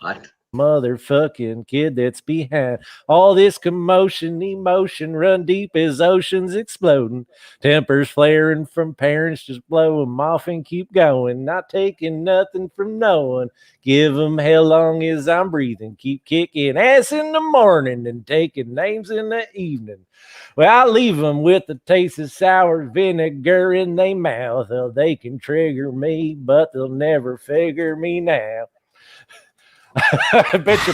God. Motherfucking kid that's behind all this commotion, emotion run deep as oceans exploding, tempers flaring from parents, just blow 'em off and keep going, not taking nothing from no one, give 'em hell long as I'm breathing, keep kicking ass in the morning and taking names in the evening. Well, I leave 'em with the taste of sour vinegar in their mouth. Well, they can trigger me, but they'll never figure me now. I bet you.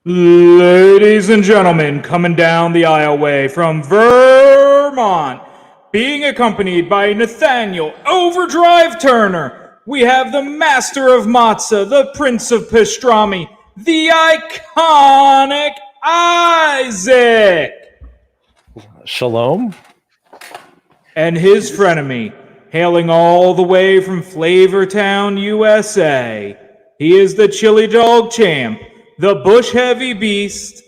Ladies and gentlemen, coming down the aisleway from Vermont, being accompanied by Nathaniel Overdrive Turner, we have the master of matzah, the prince of pastrami, the iconic Isaac. Shalom. And his frenemy, hailing all the way from Flavortown, USA. He is the chili dog champ, the bush heavy beast,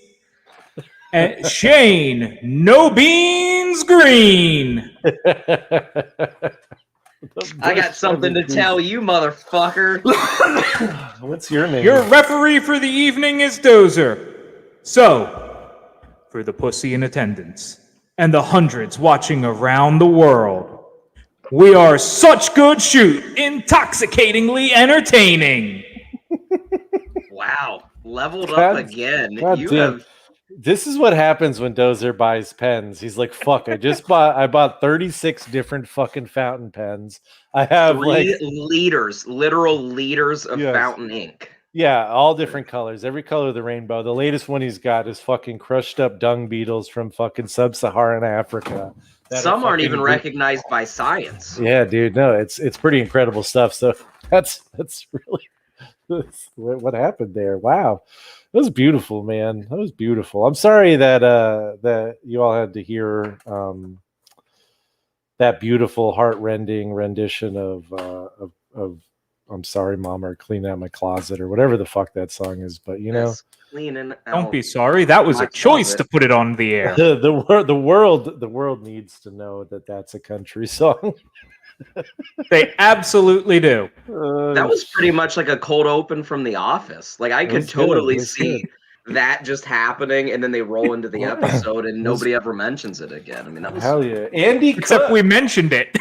and Shane No Beans Greene. I got something to tell you, motherfucker. What's your name? Your referee for the evening is Dozer. So, for the pussy in attendance and the hundreds watching around the world, we are such good shoot, intoxicatingly entertaining. Wow. Leveled up again. This is what happens when Dozer buys pens. He's like, fuck, I bought 36 different fucking fountain pens. I have 3 liters, literal liters of fountain ink. Yeah, all different colors, every color of the rainbow. The latest one he's got is fucking crushed up dung beetles from fucking sub-Saharan Africa. Some aren't even recognized by science. Yeah, dude, no, it's pretty incredible stuff. So that's really what happened there. Wow. That was beautiful, man. That was beautiful. I'm sorry that that you all had to hear that beautiful, heart-rending rendition of "I'm Sorry, Mom" or "Clean Out My Closet" or whatever the fuck that song is. But you know, don't be sorry. That was a choice to put it on the air. The world needs to know that that's a country song. They absolutely do. That was pretty much like a cold open from The Office. Like I could totally see that just happening, and then they roll into the episode, and nobody ever mentions it again. I mean, that was hell yeah. Andy, except we mentioned it.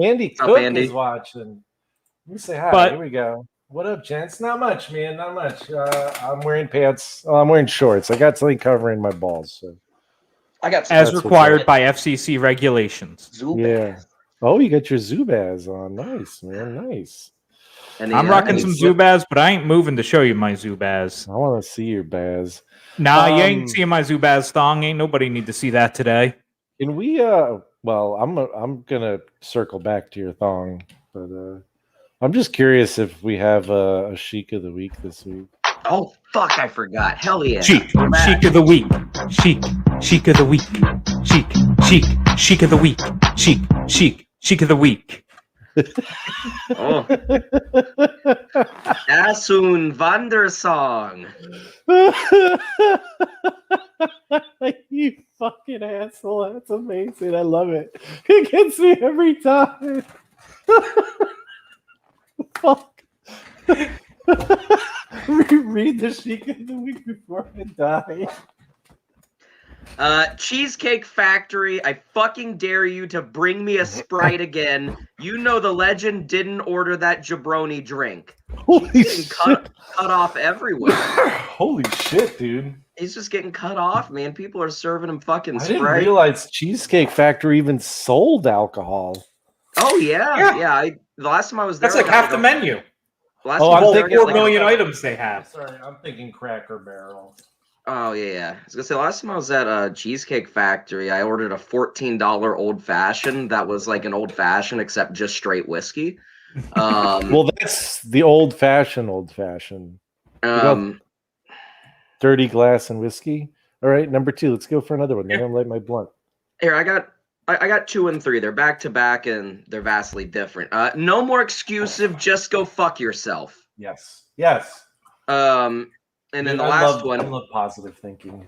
Andy Cook is watching. Let me say hi. Here we go. What up, gents? Not much, man. Not much. I'm wearing pants. I'm wearing shorts. I got something covering my balls. So I got as required by FCC regulations. Yeah. Oh, you got your Zubaz on. Nice, man. Nice. I'm rocking some Zubaz, but I ain't moving to show you my Zubaz. I want to see your Baz. Nah, you ain't seeing my Zubaz thong. Ain't nobody need to see that today. Can we? Well, I'm gonna circle back to your thong, but I'm just curious if we have a chic of the week this week. Oh fuck! I forgot. Hell yeah! Chic of the week. Chic of the week. Chic of the week. Chic of the week. Oh. Das un Wandersong. You fucking asshole. That's amazing. I love it. It gets me every time. Fuck. Read the Chic of the week before I die. Cheesecake Factory, I fucking dare you to bring me a Sprite again. You know the legend didn't order that jabroni drink. Holy shit. Cut off everywhere. Holy shit, dude. He's just getting cut off, man. People are serving him fucking Sprite. I didn't realize Cheesecake Factory even sold alcohol. Oh, yeah. The last time I was there... That's like half the menu. I'm thinking 4 million items they have. Sorry, I'm thinking Cracker Barrel. Oh, yeah. I was going to say, last time I was at Cheesecake Factory, I ordered a $14 old-fashioned that was like an old-fashioned, except just straight whiskey. Well, that's the old-fashioned. Dirty glass and whiskey? All right, number 2. Let's go for another one. Then I'll light my blunt. Here, I got 2 and 3. They're back to back and they're vastly different. No more exclusive. Just go fuck yourself. Yes. And then the last one. I love positive thinking.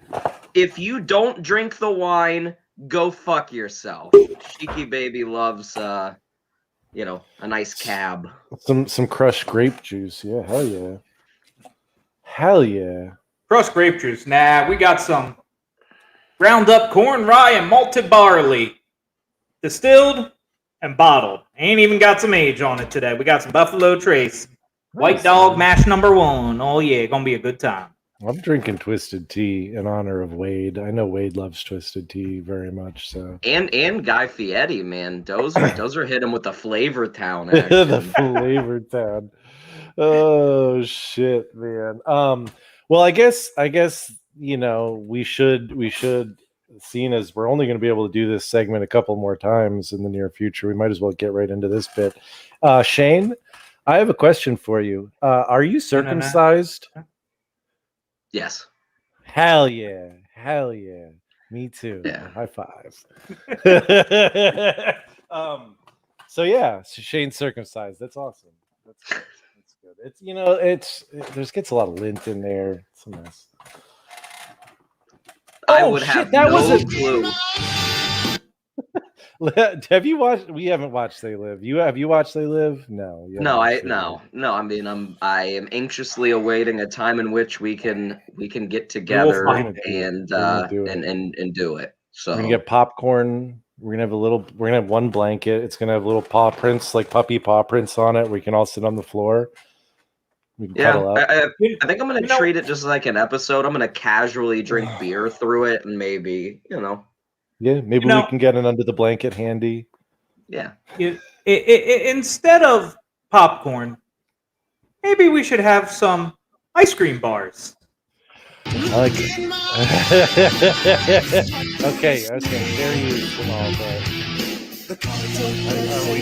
If you don't drink the wine, go fuck yourself. Cheeky baby loves, a nice cab. Some crushed grape juice. Yeah, hell yeah. Hell yeah. Crushed grape juice. Nah, we got some ground up corn, rye, and malted barley. Distilled and bottled. Ain't even got some age on it today. We got some Buffalo Trace. White Dog Mash #1. Oh, yeah, gonna be a good time. I'm drinking twisted tea in honor of Wade. I know Wade loves twisted tea very much. So and Guy Fieri, man, those are hitting with the Flavor Town action. The Flavor Town. Oh shit, man. Well, I guess we should. Seeing as we're only going to be able to do this segment a couple more times in the near future, we might as well get right into this bit. Shane, I have a question for you. Are you circumcised? Yes. Hell yeah. Me too. Yeah. High five. So Shane's circumcised. That's awesome. That's good. There's gets a lot of lint in there. It's a mess. I would have no clue. Have you watched? We haven't watched They Live. Have you watched They Live? No. No. I mean, I am anxiously awaiting a time in which we can get together and do it. So we're gonna get popcorn. We're gonna have one blanket. It's gonna have little paw prints, like puppy paw prints on it. We can all sit on the floor. We can cuddle up. I think I'm gonna treat it just like an episode. I'm gonna casually drink beer through it, and maybe Yeah, maybe we can get an under the blanket handy. Yeah. Instead of popcorn, maybe we should have some ice cream bars. I like it. Okay. There you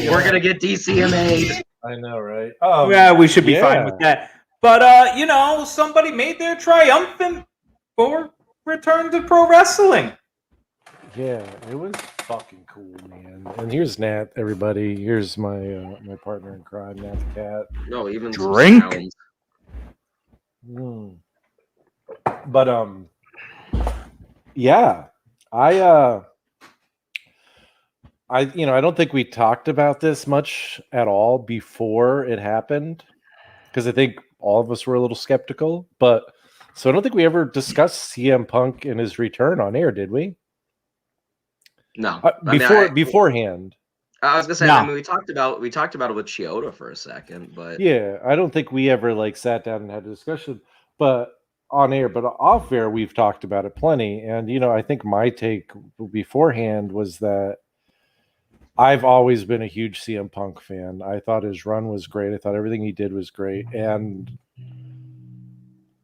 go. We're gonna get DCMA'd. I know, right? Yeah, we should be fine with that. But somebody made their triumphant for return to pro wrestling. Yeah, it was fucking cool, man. And here's Nat, everybody. Here's my my partner in crime, Nat the cat. No, even drink. But I don't think we talked about this much at all before it happened, because I think all of us were a little skeptical. But so I don't think we ever discussed CM Punk and his return on air, did we? No. Beforehand. I was gonna say, I mean, we talked about it with Chioda for a second, but yeah, I don't think we ever sat down and had a discussion, but on air, but off air, we've talked about it plenty. And I think my take beforehand was that I've always been a huge CM Punk fan. I thought his run was great. I thought everything he did was great. And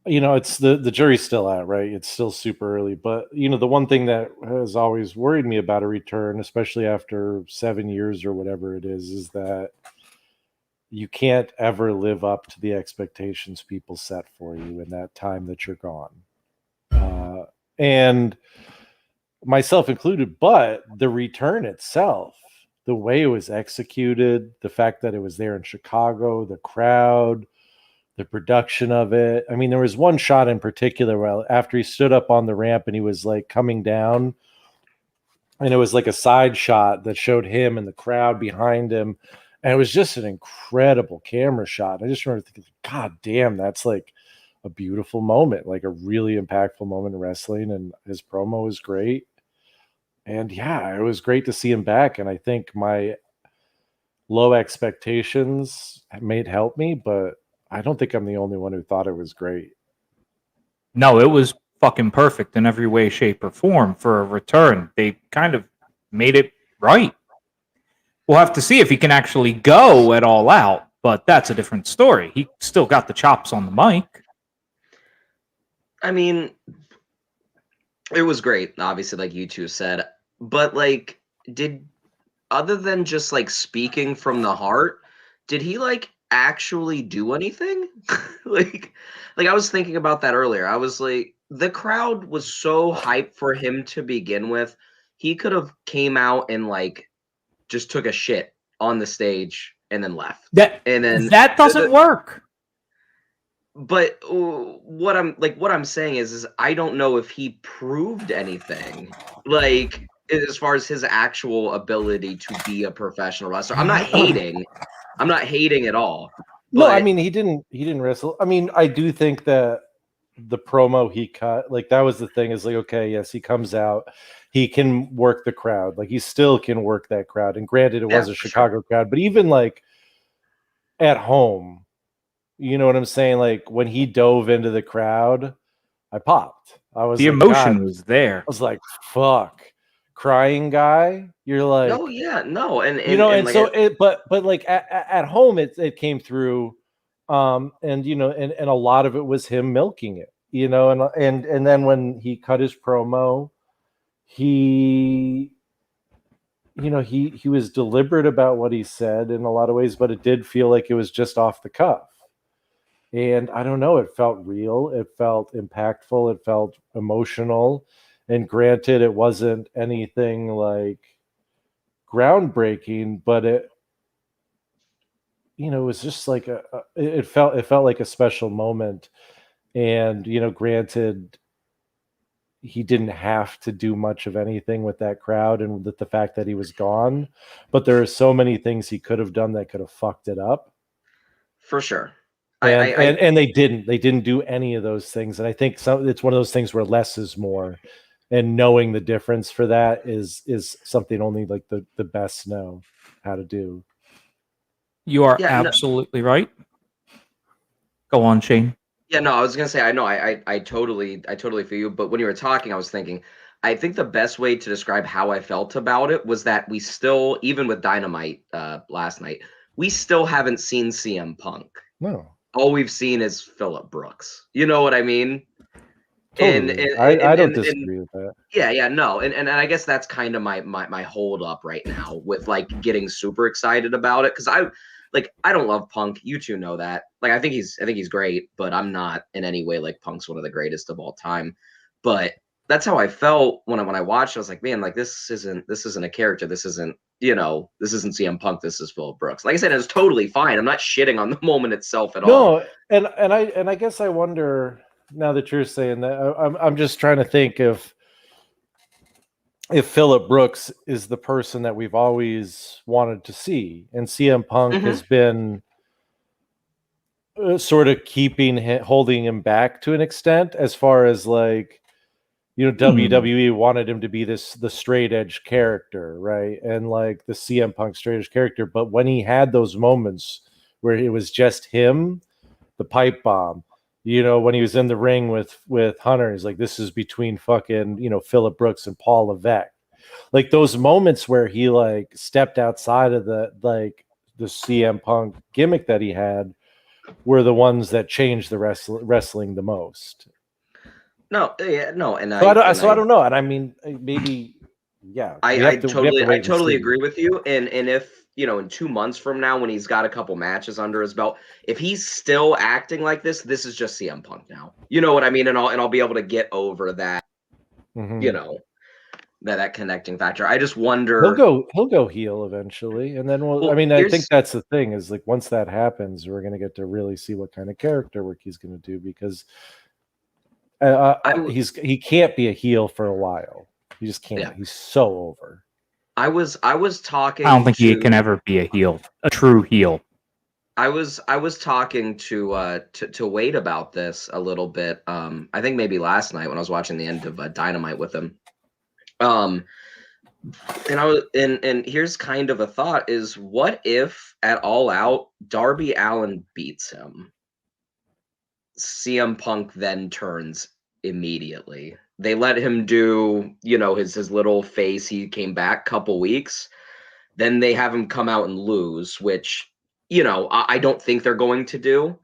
it's the jury's still out, right? It's still super early. But the one thing that has always worried me about a return, especially after 7 years or whatever it is that you can't ever live up to the expectations people set for you in that time that you're gone. And myself included, but the return itself, the way it was executed, the fact that it was there in Chicago, the crowd, the production of it. I mean, there was one shot in particular where after he stood up on the ramp and he was coming down, and it was a side shot that showed him and the crowd behind him. And it was just an incredible camera shot. I just remember thinking, God damn, that's a beautiful moment, a really impactful moment in wrestling. And his promo was great. And yeah, it was great to see him back. And I think my low expectations may help me, but I don't think I'm the only one who thought it was great. No, it was fucking perfect in every way, shape, or form for a return. They kind of made it right. We'll have to see if he can actually go at All Out, but that's a different story. He still got the chops on the mic. I mean, it was great, obviously, like you two said. But, other than just, speaking from the heart, did he, actually do anything? I was thinking about that earlier. I was the crowd was so hyped for him to begin with. He could have came out and like just took a shit on the stage and then left. That doesn't work. But what I'm saying is I don't know if he proved anything, like as far as his actual ability to be a professional wrestler. I'm not hating at all. No, I mean he didn't wrestle. I mean, I do think that the promo he cut, like that was the thing, is like, okay, yes, he comes out, he can work the crowd, like he still can work that crowd. And granted, it was a Chicago crowd, but even like at home, you know what I'm saying? Like when he dove into the crowd, I popped. I was the like, emotion was there. I was like, fuck, crying guy. You're like, no, yeah, no, and you know, and like so but like at home, it came through, and you know, and a lot of it was him milking it, you know, and then when he cut his promo, he, you know, he was deliberate about what he said in a lot of ways, but it did feel like it was just off the cuff. And I don't know, it felt real, it felt impactful, it felt emotional. And granted, it wasn't anything like groundbreaking, but it, you know, it was just like it felt like a special moment. And, you know, granted, he didn't have to do much of anything with that crowd and with the fact that he was gone, but there are so many things he could have done that could have fucked it up. For sure. And they didn't do any of those things. And I think it's one of those things where less is more, and knowing the difference for that is something only like the best know how to do. You are absolutely right. Go on, Shane. Yeah, no, I was gonna say I know I totally feel you, but when you were talking, I was thinking, I think the best way to describe how I felt about it was that we still, even with Dynamite last night, we still haven't seen CM Punk. No. All we've seen is Phillip Brooks. You know what I mean? Totally. I don't disagree with that. Yeah, no. And I guess that's kind of my hold up right now with like getting super excited about it. Cause I don't love Punk. You two know that. Like I think he's great, but I'm not in any way like Punk's one of the greatest of all time. But that's how I felt when I watched. I was like, man, like this isn't a character. This isn't, you know, this isn't CM Punk. This is Phillip Brooks. Like I said, it was totally fine. I'm not shitting on the moment itself at all. No, and I guess I wonder, now that you're saying that, I'm just trying to think if Phillip Brooks is the person that we've always wanted to see, and CM Punk has been sort of holding him back to an extent, as far as like, you know, WWE wanted him to be the straight edge character, right? And like the CM Punk straight edge character, but when he had those moments where it was just him, the pipe bomb, you know, when he was in the ring with Hunter, he's like, this is between fucking, you know, Phillip Brooks and Paul Levesque. Like those moments where he like stepped outside of the CM Punk gimmick that he had were the ones that changed the wrestling the most. No, yeah, no, and I don't know, and I mean, maybe, yeah, I totally agree with you. And if, you know, in 2 months from now, when he's got a couple matches under his belt, if he's still acting like this is just CM Punk now. You know what I mean? And I'll be able to get over that, you know, that connecting factor. I just wonder he'll go heel eventually, and then I mean, I think that's the thing, is like once that happens, we're going to get to really see what kind of character work he's going to do, because he can't be a heel for a while. He just can't. Yeah. He's so over. I was talking. I don't think he can ever be a true heel. I was talking to Wade about this a little bit. I think maybe last night when I was watching the end of Dynamite with him. And here's kind of a thought: is what if at All Out Darby Allin beats him? CM Punk then turns immediately. They let him do, you know, his little face. He came back couple weeks. Then they have him come out and lose, which, you know, I don't think they're going to do,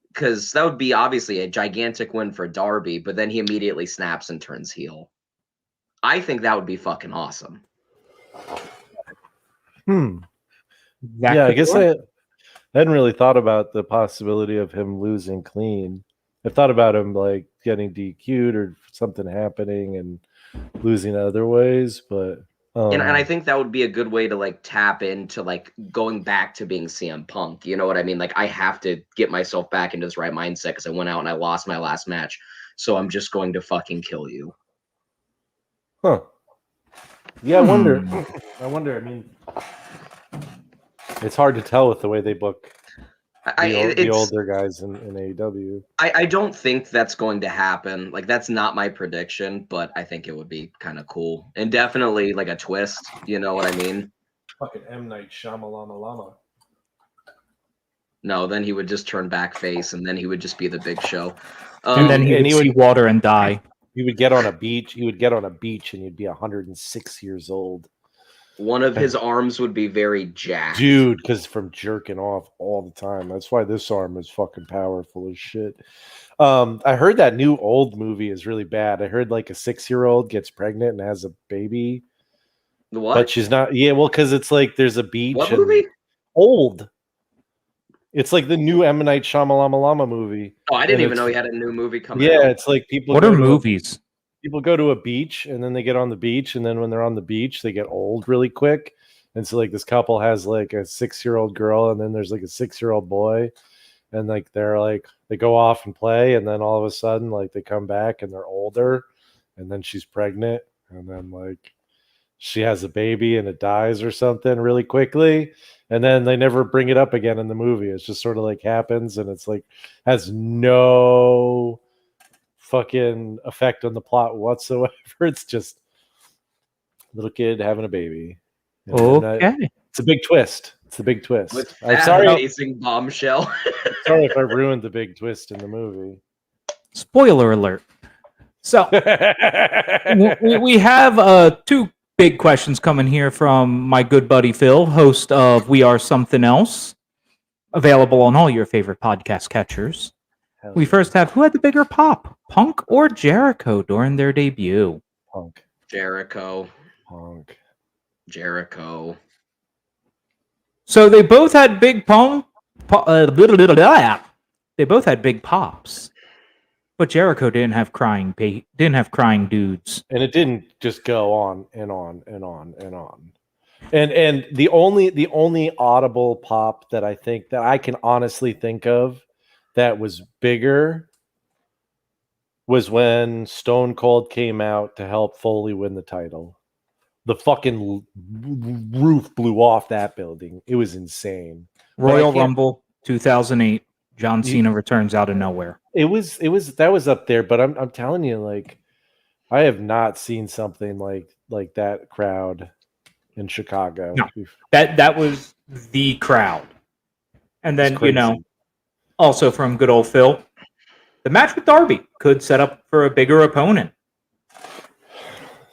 because that would be obviously a gigantic win for Darby, but then he immediately snaps and turns heel. I think that would be fucking awesome. Yeah, I guess I hadn't really thought about the possibility of him losing clean. I've thought about him like getting DQ'd or something happening and losing other ways, but and I think that would be a good way to like tap into like going back to being CM Punk. You know what I mean? Like I have to get myself back into this right mindset because I went out and I lost my last match. So I'm just going to fucking kill you. huh. Yeah, I wonder. I wonder. I mean, it's hard to tell with the way they book the older guys in AEW. I don't think that's going to happen. Like that's not my prediction, but I think it would be kind of cool and definitely like a twist. You know what I mean? Fucking M. Night Shyamalan. No, then he would just turn back face, and then he would just be the Big Show. And then he would see water and die. He would get on a beach. He would get on a beach, and he'd be 106 years old. One of his arms would be very jacked. Dude, because from jerking off all the time. That's why this arm is fucking powerful as shit. I heard that new old movie is really bad. I heard like a 6-year-old gets pregnant and has a baby. What? But she's not. Yeah, well, because it's like there's a beach. What movie? Old. It's like the new M. Night Shyamalan movie. Oh, I didn't even know he had a new movie coming out. Yeah, it's like people. What are movies? People go to a beach and then they get on the beach, and then when they're on the beach, they get old really quick. And so like this couple has like a 6-year-old girl, and then there's like a 6-year-old boy, and like they go off and play, and then all of a sudden like they come back and they're older, and then she's pregnant, and then like she has a baby and it dies or something really quickly, and then they never bring it up again in the movie. It's just sort of like happens, and it's like has no fucking effect on the plot whatsoever. It's just little kid having a baby. Okay. It's a big twist. It's a big twist. I'm sorry. Amazing bombshell. Sorry if I ruined the big twist in the movie. Spoiler alert. So we have 2 big questions coming here from my good buddy Phil, host of We Are Something Else, available on all your favorite podcast catchers. We first have, who had the bigger pop, Punk or Jericho during their debut? Punk. Jericho. Punk. Jericho. So they both had big they both had big pops, but Jericho didn't have crying dudes, and it didn't just go on and on and on and on. And the only audible pop that I think that I can honestly think of that was bigger was when Stone Cold came out to help Foley win the title. The fucking roof blew off that building. It was insane. Royal Rumble 2008. John Cena returns out of nowhere. It was that was up there, but I'm telling you, like, I have not seen something like that crowd in Chicago. No, that was the crowd. And then, also from good old Phil, the match with Darby could set up for a bigger opponent.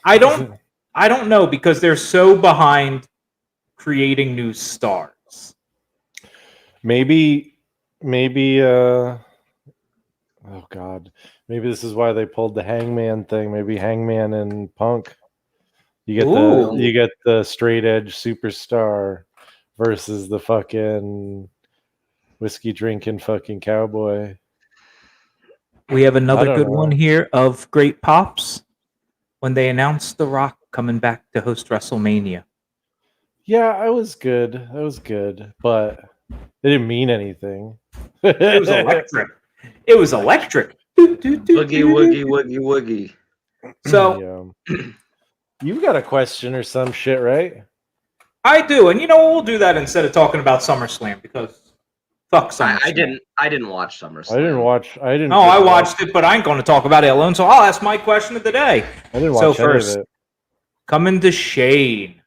I don't know, because they're so behind creating new stars. Maybe oh god, maybe this is why they pulled the Hangman thing. Maybe Hangman and Punk. You get the straight edge superstar versus the fucking whiskey drinking fucking cowboy. We have another good one here of great pops when they announced The Rock coming back to host WrestleMania. Yeah, it was good. It was good, but it didn't mean anything. It was electric. It was electric. Woogie, woogie, woogie, woogie. So, you got a question or some shit, right? I do, and we'll do that instead of talking about SummerSlam, because fuck SummerSlam. I didn't watch SummerSlam. I didn't. No, I watched it, but I ain't going to talk about it alone. So I'll ask my question of the day. I didn't watch any of it. Coming to Shane.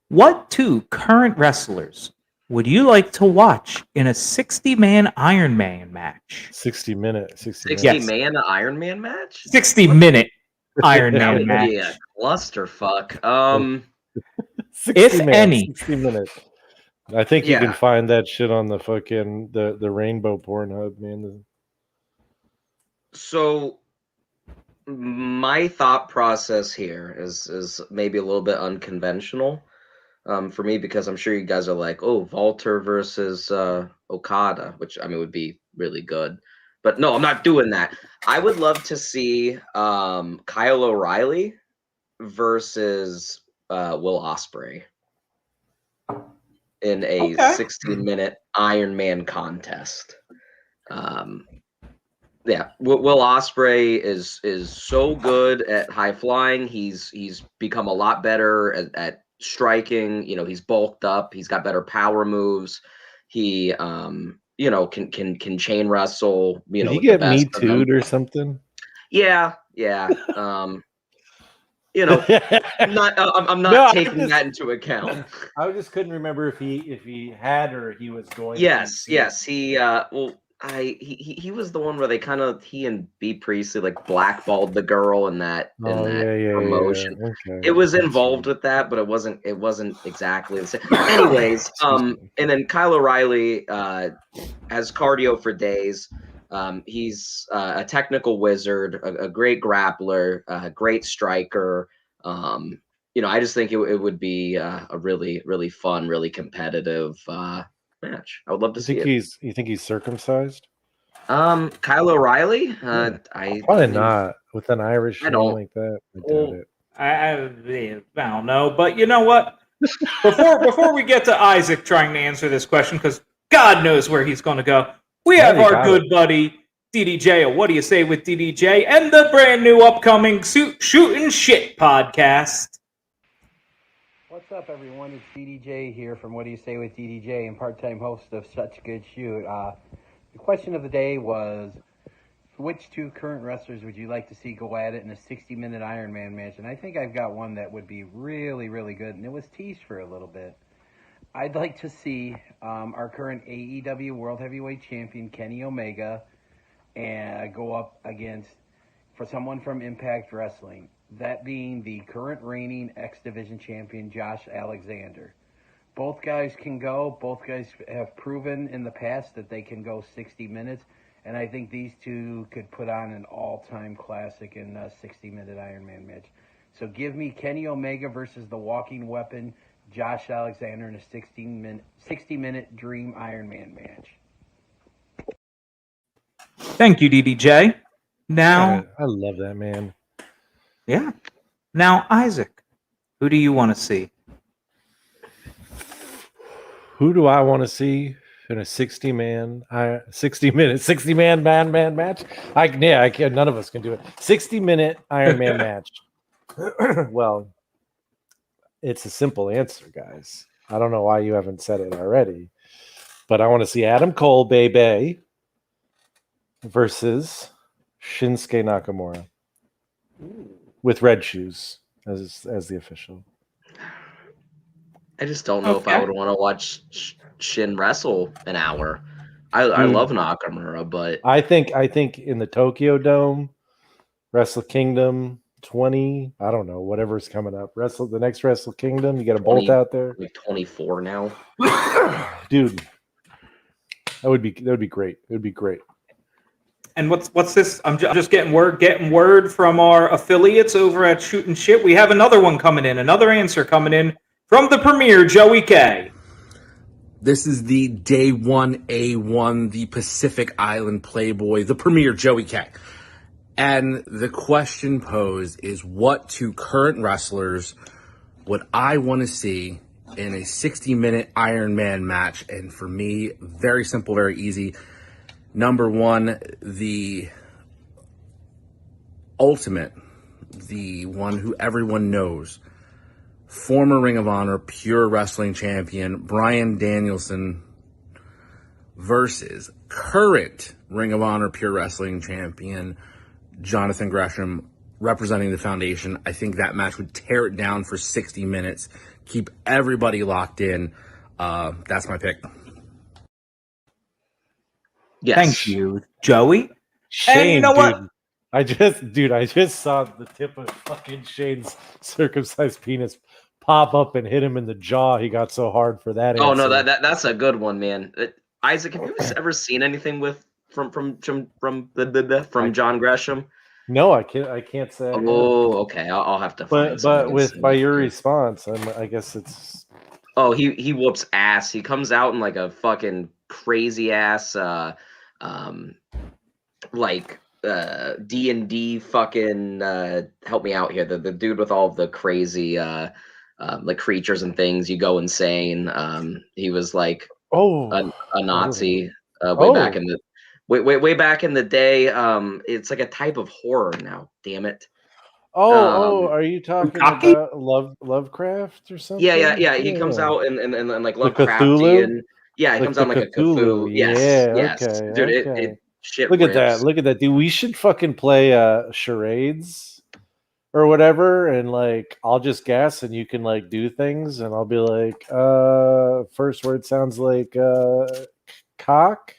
What 2 current wrestlers would you like to watch in a 60-man Iron Man match? 60-minute 60-man Iron Man match? 60-minute Iron Man match. Yeah, clusterfuck. 60 if minutes, any. 60 minutes. I think you can find that shit on the fucking the Rainbow Pornhub, man. So my thought process here is maybe a little bit unconventional. for me, because I'm sure you guys are like, oh, Walter versus Okada, which I mean would be really good. But no, I'm not doing that. I would love to see Kyle O'Reilly versus Will Ospreay in a Okay. 60-minute Iron Man contest. Yeah, Will Ospreay is so good at high flying. He's become a lot better at striking. You know, he's bulked up. He's got better power moves. He can chain wrestle. You Did know, he with the get me best of them. too'd or something? Yeah. You know, I'm not No, taking that into account. I just couldn't remember if he had or he was going. Yes. to. He he was the one where he and B Priestley like blackballed the girl in that promotion. Yeah. Okay. It was That's involved right. with that, but it wasn't exactly the same. Anyways, and then Kyle O'Reilly has cardio for days. He's a technical wizard, a great grappler, a great striker. I just think it would be a really, really fun, really competitive match. I would love to see it. You think he's circumcised? Kyle O'Reilly? Probably not with an Irish name like that. I doubt it. I don't know, but you know what? Before we get to Isaac trying to answer this question, because God knows where he's going to go, we have our good buddy DDJ. What do you say with DDJ and the brand new upcoming Shootin' Shit podcast? What's up, everyone? It's DDJ here from What Do You Say with DDJ and part-time host of Such Good Shoot. The question of the day was, which two current wrestlers would you like to see go at it in a 60-minute Iron Man match? And I think I've got one that would be really, really good, and it was teased for a little bit. I'd like to see our current AEW World Heavyweight Champion, Kenny Omega, and go up against for someone from Impact Wrestling. That being the current reigning X Division champion, Josh Alexander. Both guys can go. Both guys have proven in the past that they can go 60 minutes. And I think these two could put on an all-time classic in a 60-minute Iron Man match. So give me Kenny Omega versus the Walking Weapon, Josh Alexander, in a 60-minute Dream Iron Man match. Thank you, DDJ. Now, I love that man. Yeah. Now, Isaac, who do you want to see? Who do I want to see in a 60-man match? I can't. None of us can do it. 60-minute Iron Man match. Well, it's a simple answer, guys. I don't know why you haven't said it already, but I want to see Adam Cole, baby, versus Shinsuke Nakamura. With red shoes as the official. I just don't know if I would want to watch Shin wrestle an hour. I love Nakamura, but I think in the Tokyo Dome, Wrestle Kingdom 20, I don't know, whatever's coming up. The next Wrestle Kingdom, you got a bolt out there. Like 24 now. Dude. That would be great. It would be great. And what's this? I'm just getting word from our affiliates over at Shootin' Shit. We have another one coming in, another answer coming in from the premier, Joey K. This is the Day 1A1, the Pacific Island Playboy, the premier, Joey K. And the question posed is, what two current wrestlers would I want to see in a 60-minute Iron Man match? And for me, very simple, very easy. Number one, the ultimate, the one who everyone knows, former Ring of Honor Pure Wrestling Champion Bryan Danielson versus current Ring of Honor Pure Wrestling Champion Jonathan Gresham, representing the Foundation. I think that match would tear it down for 60 minutes, keep everybody locked in. That's my pick. Yes. Thank you, Joey. Shane, and you know what? I just saw the tip of fucking Shane's circumcised penis pop up and hit him in the jaw. He got so hard for that. Oh answer. no, that's a good one, man. Isaac, have you ever seen anything from John Gresham? No, I can't say. Oh, okay. I'll have to find. But by your response, I guess it's Oh, he whoops ass. He comes out in like a fucking crazy ass like D&D fucking help me out here. The dude with all of the crazy like creatures and things, you go insane. He was like Oh, a Nazi way Oh. back in the way back in the day. It's like a type of horror now, damn it. Are you talking Bukaki? about Lovecraft or something? Yeah. He comes out and like The Lovecrafty Cthulhu? and yeah, he Like comes the out like a Cthulhu. Cthulhu. Yes, Yeah, yes. okay, Dude, okay. it shit Look at rips. that. Look at that, dude. We should fucking play charades or whatever, and like I'll just guess and you can like do things and I'll be like, first word sounds like cock.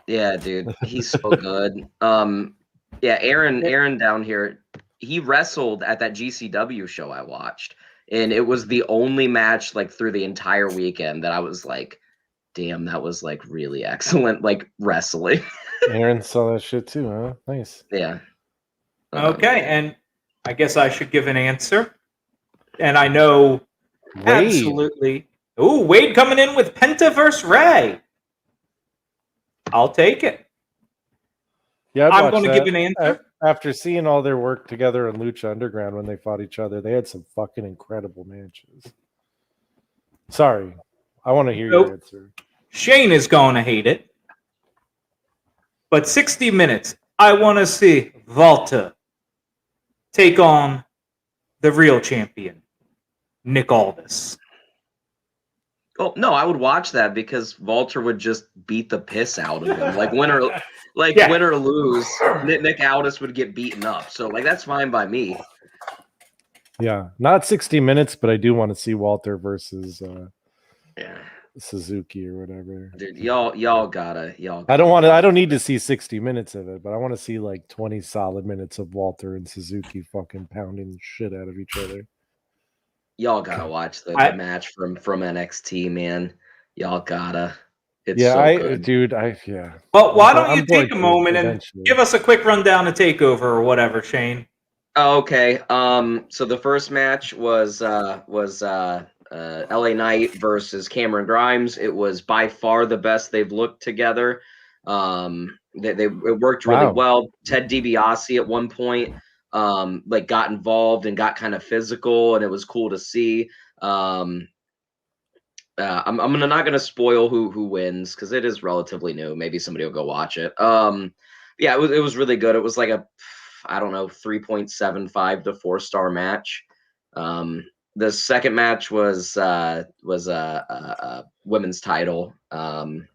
Yeah, dude, he's so good. Yeah, Aaron down here, he wrestled at that GCW show I watched, and it was the only match like through the entire weekend that I was like, damn, that was like really excellent, like wrestling. Aaron saw that shit too, huh? Nice. Yeah. Okay, and I guess I should give an answer. And I know Wade. absolutely. Ooh, Wade coming in with Penta versus Ray. I'll take it. Yeah, I'm going to give an answer. After seeing all their work together in Lucha Underground when they fought each other, they had some fucking incredible matches. Sorry, I want to hear your answer. Shane is going to hate it. But 60 minutes, I want to see Walter take on the real champion, Nick Aldis. Oh no, I would watch that because Walter would just beat the piss out of him. Like win or win or lose, Nick Aldis would get beaten up. So like that's fine by me. Yeah, not 60 minutes, but I do want to see Walter versus Yeah. Suzuki or whatever. Dude, y'all gotta. I don't need to see 60 minutes of it, but I want to see like 20 solid minutes of Walter and Suzuki fucking pounding the shit out of each other. Y'all gotta watch the match from NXT, man. Y'all gotta. It's good. Dude, Well, why don't you take a moment and give us a quick rundown of TakeOver or whatever, Shane? Okay. So the first match was LA Knight versus Cameron Grimes. It was by far the best they've looked together. It worked really well. Ted DiBiase at one point like got involved and got kind of physical, and it was cool to see. I'm not gonna spoil who wins because it is relatively new. Maybe somebody will go watch it. Yeah, it was really good. It was like a 3.75 to 4-star match. The second match was a women's title. It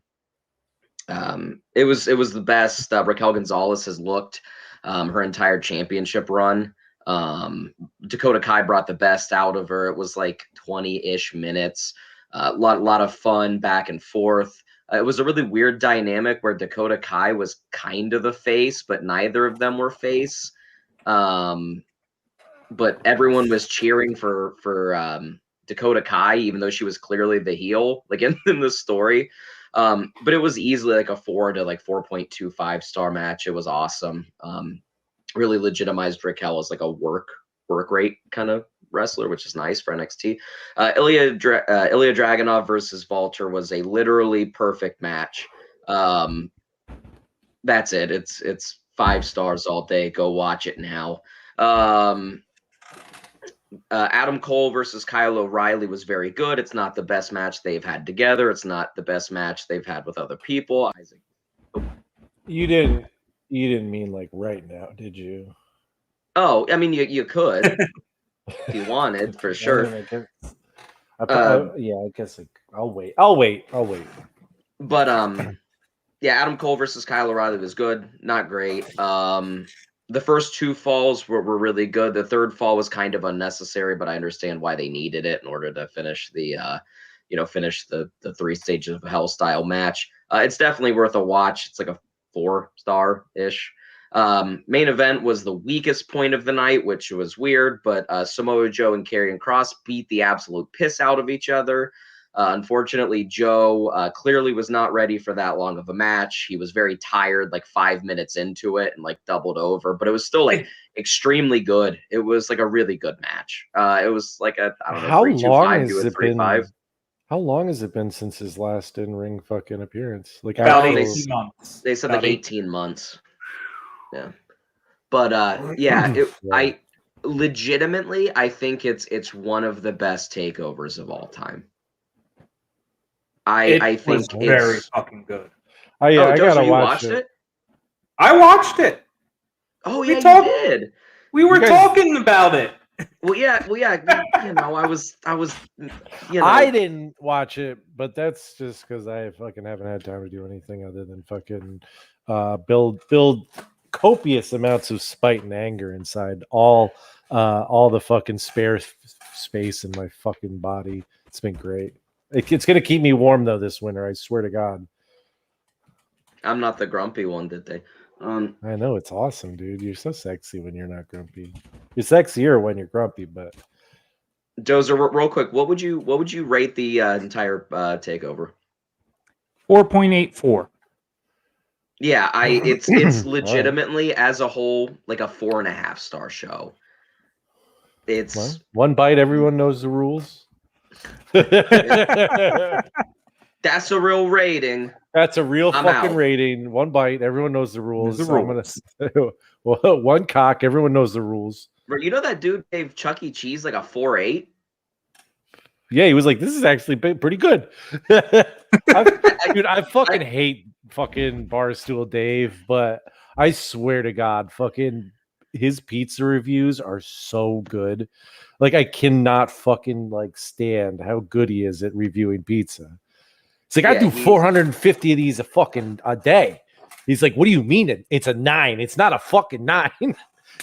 was the best Raquel Gonzalez has looked her entire championship run. Dakota Kai brought the best out of her. It was like 20-ish minutes. A lot of fun back and forth. It was a really weird dynamic where Dakota Kai was kind of the face, but neither of them were face. But everyone was cheering for Dakota Kai, even though she was clearly the heel, like in the story. But it was easily like a 4 to like 4.25 star match. It was awesome. Really legitimized Raquel as like a work rate kind of wrestler, which is nice for NXT. Ilya Dragunov versus Walter was a literally perfect match. That's it. It's 5 stars all day. Go watch it now. Adam Cole versus Kyle O'Reilly was very good. It's not the best match they've had together. It's not the best match they've had with other people. You didn't mean like right now, did you? Oh, I mean, you could if you wanted, for sure. I guess I'll wait. But yeah, Adam Cole versus Kyle O'Reilly was good, not great. The first 2 falls were really good. The third fall was kind of unnecessary, but I understand why they needed it in order to finish the 3 stages of hell style match. It's definitely worth a watch. It's like a 4-star-ish. Main event was the weakest point of the night, which was weird, but Samoa Joe and Karrion Kross beat the absolute piss out of each other. Unfortunately, Joe clearly was not ready for that long of a match. He was very tired, like 5 minutes into it, and like doubled over. But it was still like extremely good. It was like a really good match. It was like a I don't know, How 3-2-5 long to has a it 3-5. been? How long has it been since his last in-ring fucking appearance? Like About Oh, 18 months. They said About like 18 months. Yeah. But yeah, I legitimately I think it's one of the best takeovers of all time. I was think very it's fucking good. Oh yeah, I Joe, gotta so you watch watched it? I watched it. Oh We yeah, talked- you did. We were guys- talking about it. Well, yeah, you know, I was, you know, I didn't watch it, but that's just because I fucking haven't had time to do anything other than fucking build copious amounts of spite and anger inside all the fucking spare space in my fucking body. It's been great. It's gonna keep me warm though this winter. I swear to God. I'm not the grumpy one, did they? I know it's awesome, dude. You're so sexy when you're not grumpy. You're sexier when you're grumpy, but Dozer, real quick, what would you rate the entire takeover? 4.84. Yeah, it's legitimately as a whole like a 4.5 star show. It's well, one bite. Everyone knows the rules. that's a real rating. That's a real I'm fucking out. rating. One bite. Everyone knows the rules. The So I'm gonna well, one cock. Everyone knows the rules. Bro, you know that dude gave Chuck E. Cheese like a 4.8? Yeah, he was like, "This is actually pretty good." I fucking hate fucking Barstool Dave, but I swear to God, fucking his pizza reviews are so good. Like I cannot fucking like stand how good he is at reviewing pizza. It's like I do 450 of these a day. He's like, "What do you mean? It's a 9? It's not a fucking 9."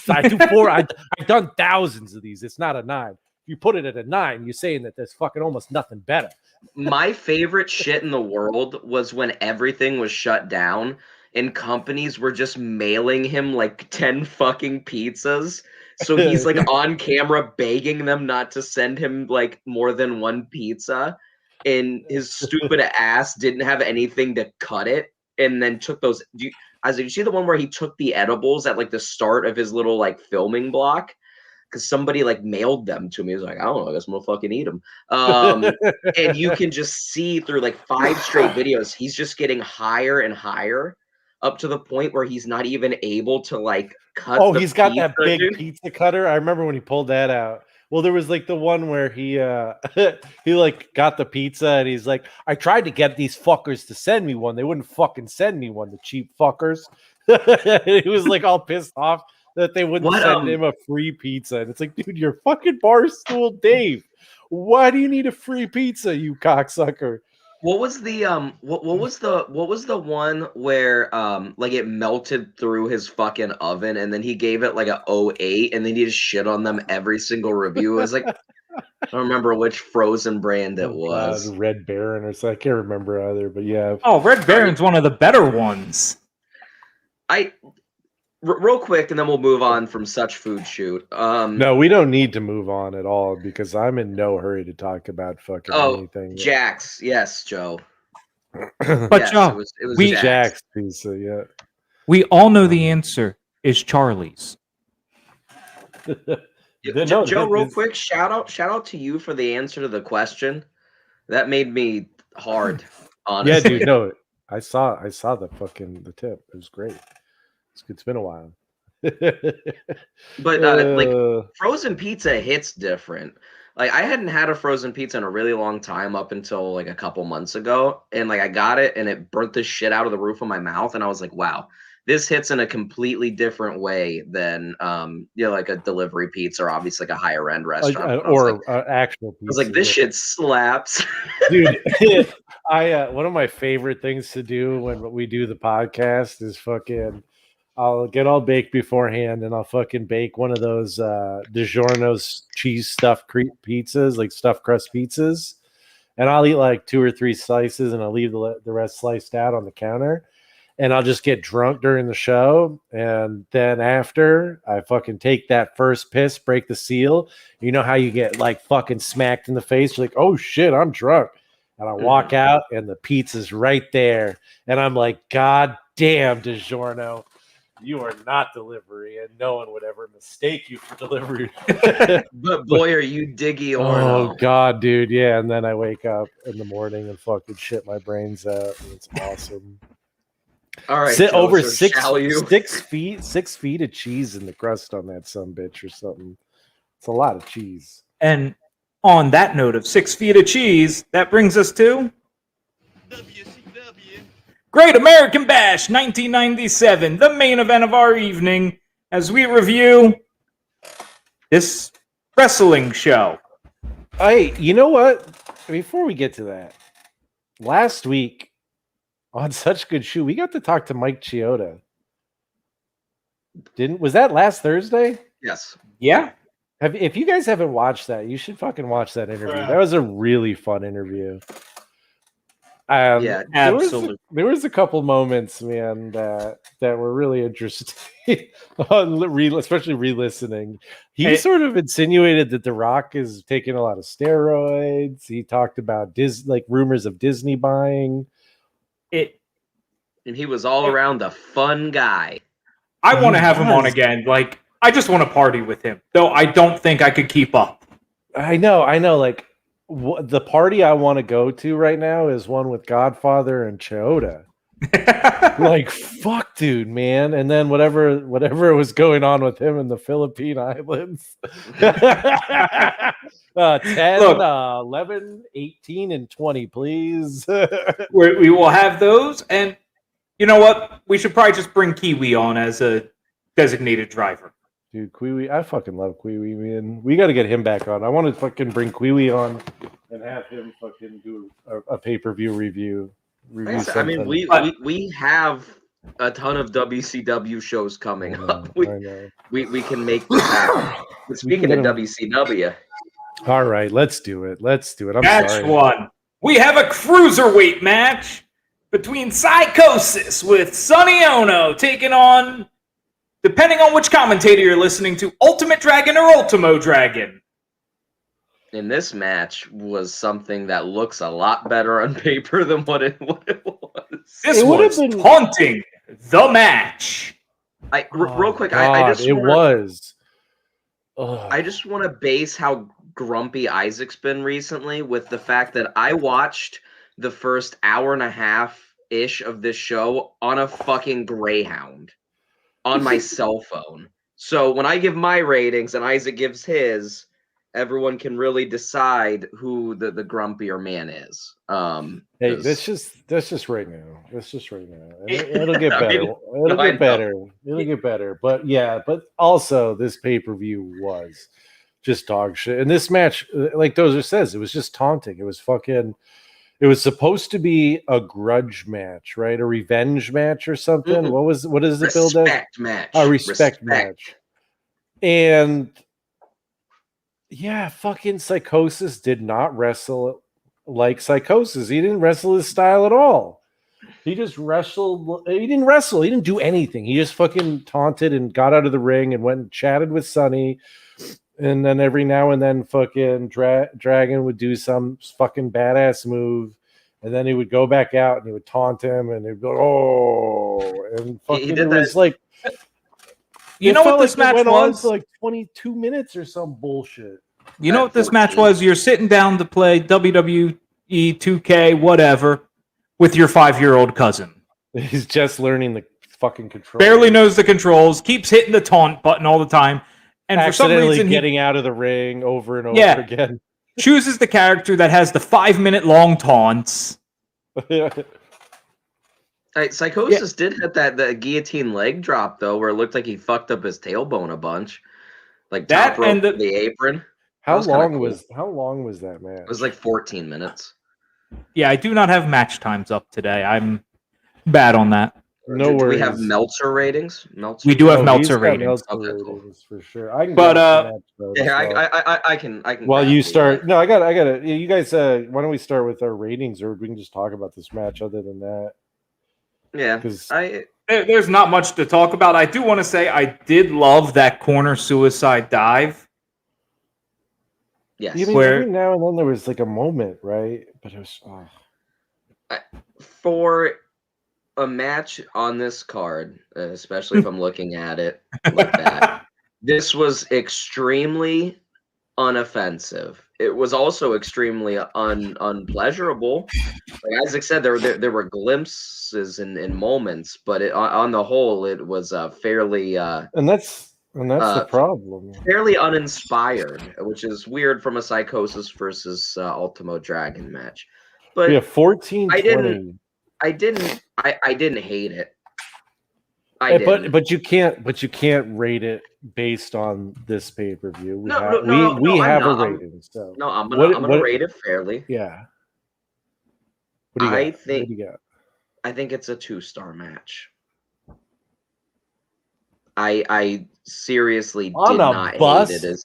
So I do 4. I've done thousands of these. It's not a 9. If you put it at a 9, you're saying that there's fucking almost nothing better. My favorite shit in the world was when everything was shut down and companies were just mailing him like 10 fucking pizzas. So he's like on camera begging them not to send him like more than one pizza. And his stupid ass didn't have anything to cut it. And then took those. Did you see the one where he took the edibles at like the start of his little like filming block? Because somebody like mailed them to me. He was like, I don't know, I guess I'm gonna fucking eat them. And you can just see through like 5 straight videos, he's just getting higher and higher up to the point where he's not even able to like cut. Oh, he's got that big dude. pizza cutter. I remember when he pulled that out. Well, there was like the one where he he like got the pizza and he's like, I tried to get these fuckers to send me one. They wouldn't fucking send me one, the cheap fuckers. He was like all pissed off that they wouldn't send him a free pizza. And it's like, dude, you're fucking Barstool Dave. Why do you need a free pizza, you cocksucker? What was the what was the one where like it melted through his fucking oven and then he gave it like a 08 and then he just shit on them every single review? It was like I don't remember which frozen brand it was. God, Red Baron or something. I can't remember either, but yeah. Oh, Red Baron's one of the better ones. Real quick, and then we'll move on from such food shoot. No, we don't need to move on at all because I'm in no hurry to talk about fucking anything. Jax, yes, Joe. But yes, Joe, it was Jax pizza, yeah. We all know the answer is Charlie's. Joe, real quick, shout out to you for the answer to the question. That made me hard, honestly. Yeah, dude, no, I saw the tip. It was great. It's been a while. But like frozen pizza hits different. Like I hadn't had a frozen pizza in a really long time up until like a couple months ago, and like I got it and it burnt the shit out of the roof of my mouth, and I was like, wow, this hits in a completely different way than like a delivery pizza or obviously like a higher end restaurant. Actual pizza. I was like, this shit slaps. Dude, I one of my favorite things to do when we do the podcast is fucking I'll get all baked beforehand and I'll fucking bake one of those DiGiorno's cheese stuffed pizzas, like stuffed crust pizzas. And I'll eat like 2 or 3 slices and I'll leave the rest sliced out on the counter. And I'll just get drunk during the show. And then after, I fucking take that first piss, break the seal. You know how you get like fucking smacked in the face? You're like, oh shit, I'm drunk. And I walk out, and the pizza's right there. And I'm like, God damn, DiGiorno, you are not delivery, and no one would ever mistake you for delivery. But boy, are you diggy or Oh, no. God, dude. Yeah, and then I wake up in the morning and fucking shit my brains out. And it's awesome. All right, Sit over Joseph, shall you? 6 feet of cheese in the crust on that sumbitch or something. It's a lot of cheese. And on that note of 6 feet of cheese, that brings us to Great American Bash 1997, the main event of our evening, as we review this wrestling show. Hey, you know what? Before we get to that, last week on Such Good Shoe, we got to talk to Mike Chioda. Was that last Thursday? Yes. Yeah. If you guys haven't watched that, you should fucking watch that interview. That was a really fun interview. Yeah, absolutely. There was a couple moments, man, that were really interesting, especially re-listening. He sort of insinuated that The Rock is taking a lot of steroids. He talked about rumors of Disney buying. And he was all around a fun guy. I want to have him on again. Like, I just want to party with him, though I don't think I could keep up. I know. Like, the party I want to go to right now is one with Godfather and Chioda. Like, fuck, dude, man. And then whatever was going on with him in the Philippine Islands. 10, Look, 11, 18, and 20, please. we will have those. And you know what? We should probably just bring Kiwi on as a designated driver. Dude, Kiwi, I fucking love Kiwi, man. We got to get him back on. I want to fucking bring Kiwi on and have him fucking do a pay-per-view review. I mean, we have a ton of WCW shows coming up. We can make this happen. But speaking of WCW. All right, let's do it. I'm sorry. Match one. We have a cruiserweight match between Psychosis with Sonny Onoo taking on, depending on which commentator you're listening to, Ultimate Dragon or Ultimo Dragon. And this match was something that looks a lot better on paper than what it was. This was taunting the match. Real quick, God, I just want to base how grumpy Isaac's been recently with the fact that I watched the first hour and a half-ish of this show on a fucking Greyhound on my cell phone. So when I give my ratings and Isaac gives his, everyone can really decide who the grumpier man is. Hey, that's just right now. It'll get better. It'll get better. But yeah, but also this pay-per-view was just dog shit. And this match, like Dozer says, it was just taunting. It was supposed to be a grudge match, right? A revenge match or something. Mm-hmm. What is it build as? A respect match. And yeah, fucking Psychosis did not wrestle like Psychosis. He didn't wrestle his style at all. He just wrestled. He didn't wrestle. He didn't do anything. He just fucking taunted and got out of the ring and went and chatted with Sonny. And then every now and then fucking Dragon would do some fucking badass move. And then he would go back out and he would taunt him and he'd go, oh. And fucking it was like... You know what this match went was? On for like 22 minutes or some bullshit. You know what this match was? You're sitting down to play WWE 2K, whatever, with your 5-year-old cousin. He's just learning the fucking controls. Barely knows the controls, keeps hitting the taunt button all the time. And for some reason, getting out of the ring over and over again. Chooses the character that has the 5-minute-long taunts. Psychosis did hit the guillotine leg drop, though, where it looked like he fucked up his tailbone a bunch. Like that top rope and the apron. How long was that match? It was like 14 minutes. Yeah, I do not have match times up today. I'm bad on that. No worries. Do we have Meltzer ratings? We do have Meltzer ratings. Ratings for sure. I can I can. While you start, no, I got. You guys, why don't we start with our ratings, or we can just talk about this match? Other than that, yeah, because there's not much to talk about. I do want to say I did love that corner suicide dive. Yes. I mean, Where- every now and then there was like a moment, right? But it was For a match on this card, especially if I'm looking at it like that, this was extremely unoffensive. It was also extremely unpleasurable. Like Isaac said, there were glimpses and moments, but on the whole, it was fairly and that's the problem. fairly uninspired, which is weird from a Psychosis versus Ultimo Dragon match. But Yeah, 14-20. I didn't hate it. I But didn't. but you can't rate it based on this pay-per-view. We have I'm have a not. rating. So No, I'm gonna rate it fairly. yeah. What do you got? What do you got? I think it's a 2-star match. I seriously On did a not bus? hate it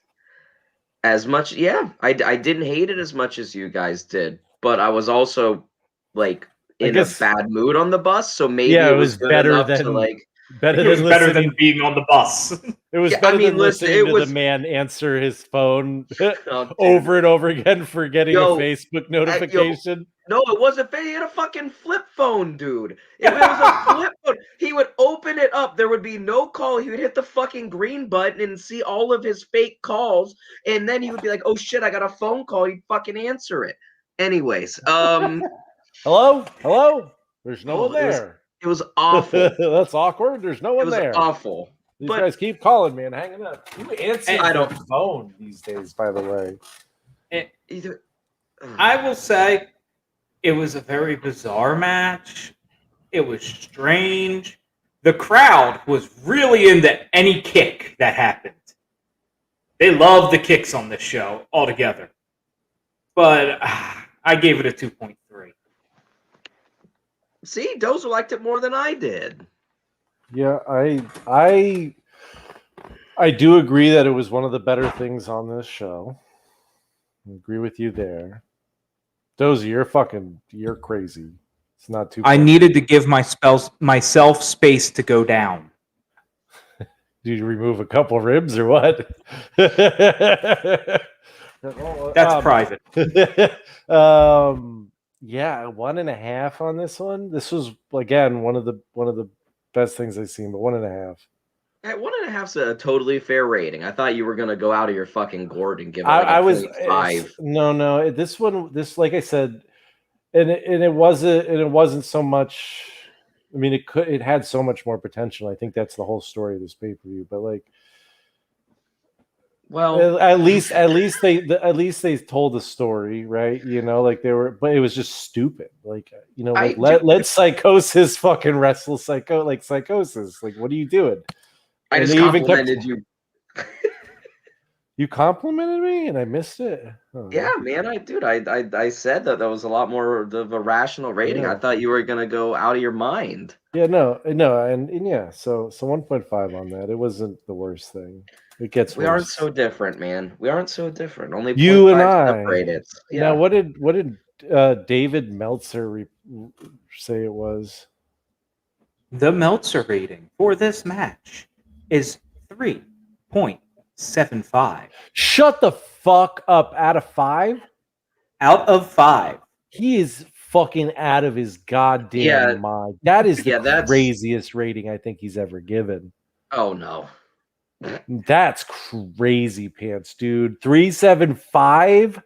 as much. Yeah, I didn't hate it as much as you guys did, but I was also like in a bad mood on the bus, so maybe Yeah, it was good better enough than to like. It was better than being on the bus. It was Yeah, better I mean, than listen, listening it to was- the man answer his phone Oh, dude. over and over again for getting Yo, a Facebook notification. No, it wasn't. He had a fucking flip phone, dude. It was a flip phone. He would open it up. There would be no call. He would hit the fucking green button and see all of his fake calls, and then he would be like, "Oh shit, I got a phone call." He'd fucking answer it. Anyways, Hello? There's no one there. it was awful. That's awkward. There's no It one was there. awful. These But- guys keep calling me and hanging up. You answer I don't- the phone these days, by the way. Either. I will say it was a very bizarre match. It was strange. The crowd was really into any kick that happened. They love the kicks on this show altogether. But I gave it a 2.3. See, Dozer liked it more than I did. Yeah, I do agree that it was one of the better things on this show. I agree with you there. Dozy, you're crazy. It's not too. I needed to give myself space to go down. Did you remove a couple ribs or what? That's private. Yeah, 1.5 on this one. This was again one of the best things I've seen, but 1.5. At 1.5's a totally fair rating. I thought you were gonna go out of your fucking gourd and give it I like was 0.5. No. This one, like I said, and it wasn't so much. I mean, it had so much more potential. I think that's the whole story of this pay-per-view. But like, Well, at least they told the story, right? You know, like but it was just stupid. Like, you know, like let Psychosis fucking wrestle Psychosis. Like, what are you doing? I And just they even complimented you. You complimented me and I missed it. Oh, Yeah, man, I said that was a lot more of a rational rating. Yeah. I thought you were gonna go out of your mind. Yeah, no, and yeah, so 1.5 on that. It wasn't the worst thing. It gets We worse. aren't so different, man. We aren't so different. Only You and 0.5 I. separated. Yeah. Now, what did David Meltzer say it was? The Meltzer rating for this match is 3.75 Shut the fuck up! Out of 5, out of 5. he is fucking out of his goddamn mind. That is the craziest rating I think he's ever given. Oh no. That's crazy pants, dude. 3.75.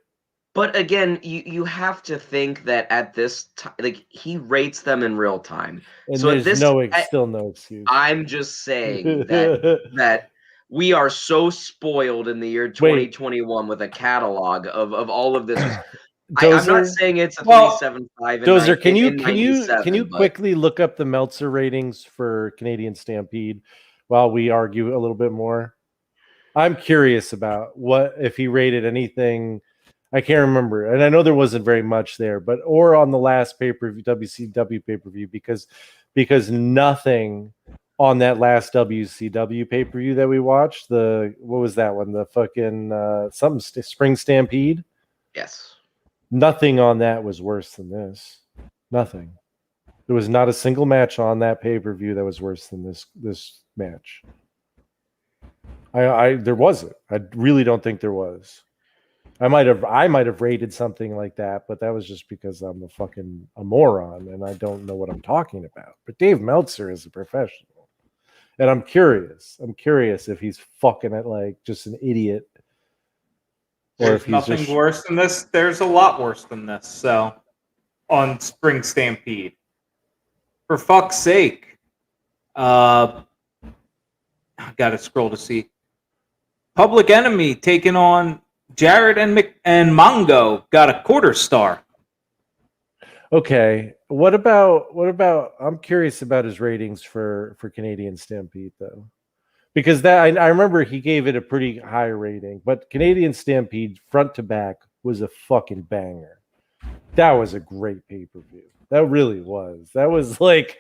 But again, you have to think that at this time, like he rates them in real time. And So there's still no excuse. I'm just saying that we are so spoiled in the year 2021 with a catalog of all of this. I'm not saying it's a 3.75. Dozer, can you but quickly look up the Meltzer ratings for Canadian Stampede while we argue a little bit more? I'm curious about what if he rated anything. I can't remember, and I know there wasn't very much there, or on the last pay-per-view, WCW pay-per-view, because nothing on that last WCW pay-per-view that we watched. What was that one? The fucking Spring Stampede. Yes. Nothing on that was worse than this. Nothing. There was not a single match on that pay-per-view that was worse than this match. There wasn't. I really don't think there was. I might have rated something like that, but that was just because I'm a moron and I don't know what I'm talking about. But Dave Meltzer is a professional, and I'm curious. I'm curious if he's fucking at like just an idiot, or There's if he's nothing just worse than this. There's a lot worse than this. So, on Spring Stampede, for fuck's sake, I gotta scroll to see. Public Enemy taking on Jared and Mongo got a quarter star. okay. What about? I'm curious about his ratings for Canadian Stampede though, because that I remember he gave it a pretty high rating, but Canadian Stampede front to back was a fucking banger. That was a great pay-per-view. That really was. That was like,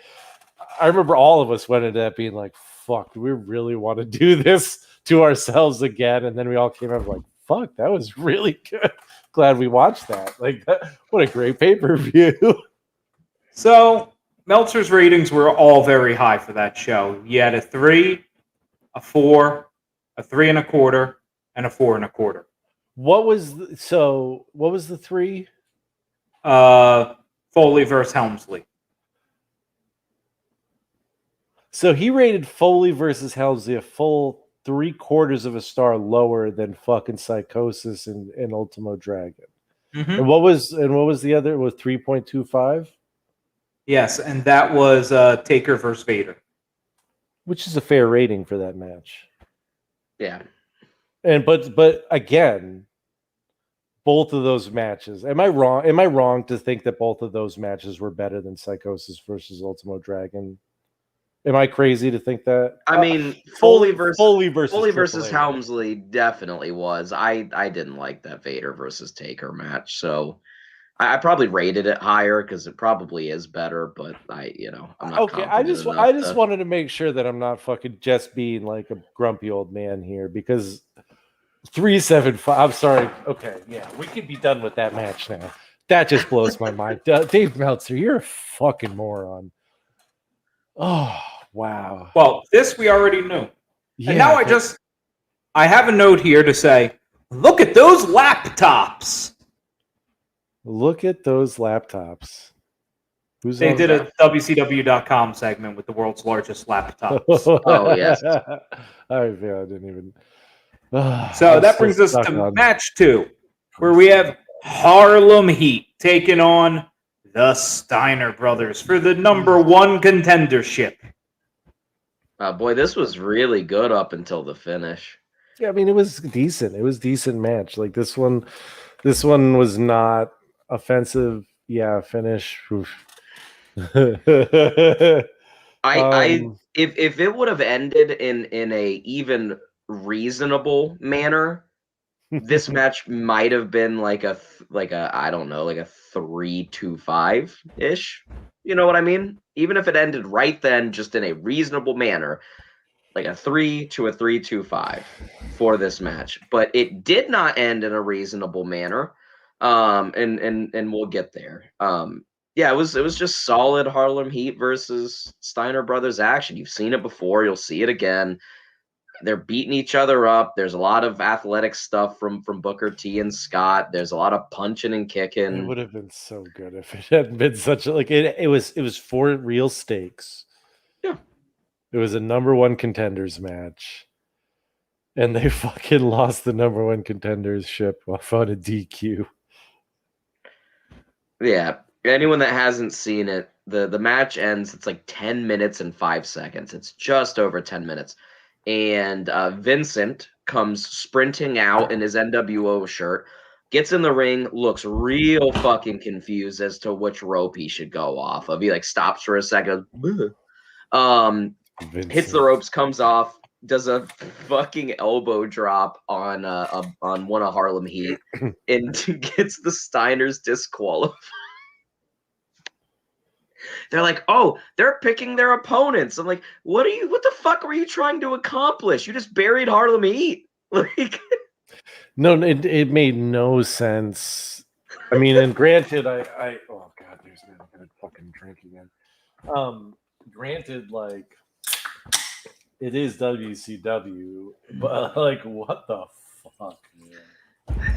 I remember all of us went into that being like, fuck, do we really want to do this to ourselves again? And then we all came out like, fuck, that was really good. Glad we watched that. Like, what a great pay-per-view. So Meltzer's ratings were all very high for that show. You had a 3, a 4, a 3 1/4, and a 4 1/4. What was the 3? Foley versus Helmsley. So he rated Foley versus Helmsley a full 3/4 of a star lower than fucking Psychosis and Ultimo Dragon. Mm-hmm. And what was the other? Was 3.25? Yes, and that was Taker versus Vader. Which is a fair rating for that match. Yeah. And but again, both of those matches. Am I wrong? Am I wrong to think that both of those matches were better than Psychosis versus Ultimo Dragon? Am I crazy to think that? I mean, Foley Foley versus versus AAA. Helmsley definitely was. I didn't like that Vader versus Taker match, so I probably rated it higher because it probably is better. But I'm not Okay. I just enough wanted to make sure that I'm not fucking just being like a grumpy old man here, because 375. I'm sorry. Okay, yeah, we could be done with that match now. That just blows my mind. Dave Meltzer, you're a fucking moron. Oh wow. Well, this we already knew. Yeah, And now I have a note here to say, look at those laptops. look at those laptops. They did a WCW.com segment with the world's largest laptops. Oh, yes. I didn't even. So that brings us to match 2, where we have Harlem Heat taking on the Steiner brothers for the #1 contendership. Boy, this was really good up until the finish. Yeah, I mean, it was decent. It was a decent match. Like this one was not offensive. Yeah, finish. If it would have ended in a even reasonable manner, this match might have been like a I don't know, like a 3-2-5 ish. You know what I mean? Even if it ended right then, just in a reasonable manner, like a 3 to a 3-2-5 for this match. But it did not end in a reasonable manner. And we'll get there. Yeah, it was just solid Harlem Heat versus Steiner Brothers action. You've seen it before, you'll see it again. They're beating each other up. There's a lot of athletic stuff from Booker T and Scott. There's a lot of punching and kicking. It would have been so good if it hadn't been such a it was for real stakes. Yeah. It was a #1 contenders match. And they fucking lost the #1 contendership off on a DQ. Yeah. Anyone that hasn't seen it, the match ends, it's like 10 minutes and 5 seconds. It's just over 10 minutes. And Vincent comes sprinting out in his NWO shirt, gets in the ring, looks real fucking confused as to which rope he should go off of. He like stops for a second, hits the ropes, comes off, does a fucking elbow drop on one of Harlem Heat, and gets the Steiners disqualified. They're like, oh, they're picking their opponents. I'm like, what the fuck were you trying to accomplish? You just buried Harlem Heat. Like, no, it made no sense. I mean, and granted, I oh god, there's no gonna fucking drink again. Granted, like it is WCW, but like what the fuck, man?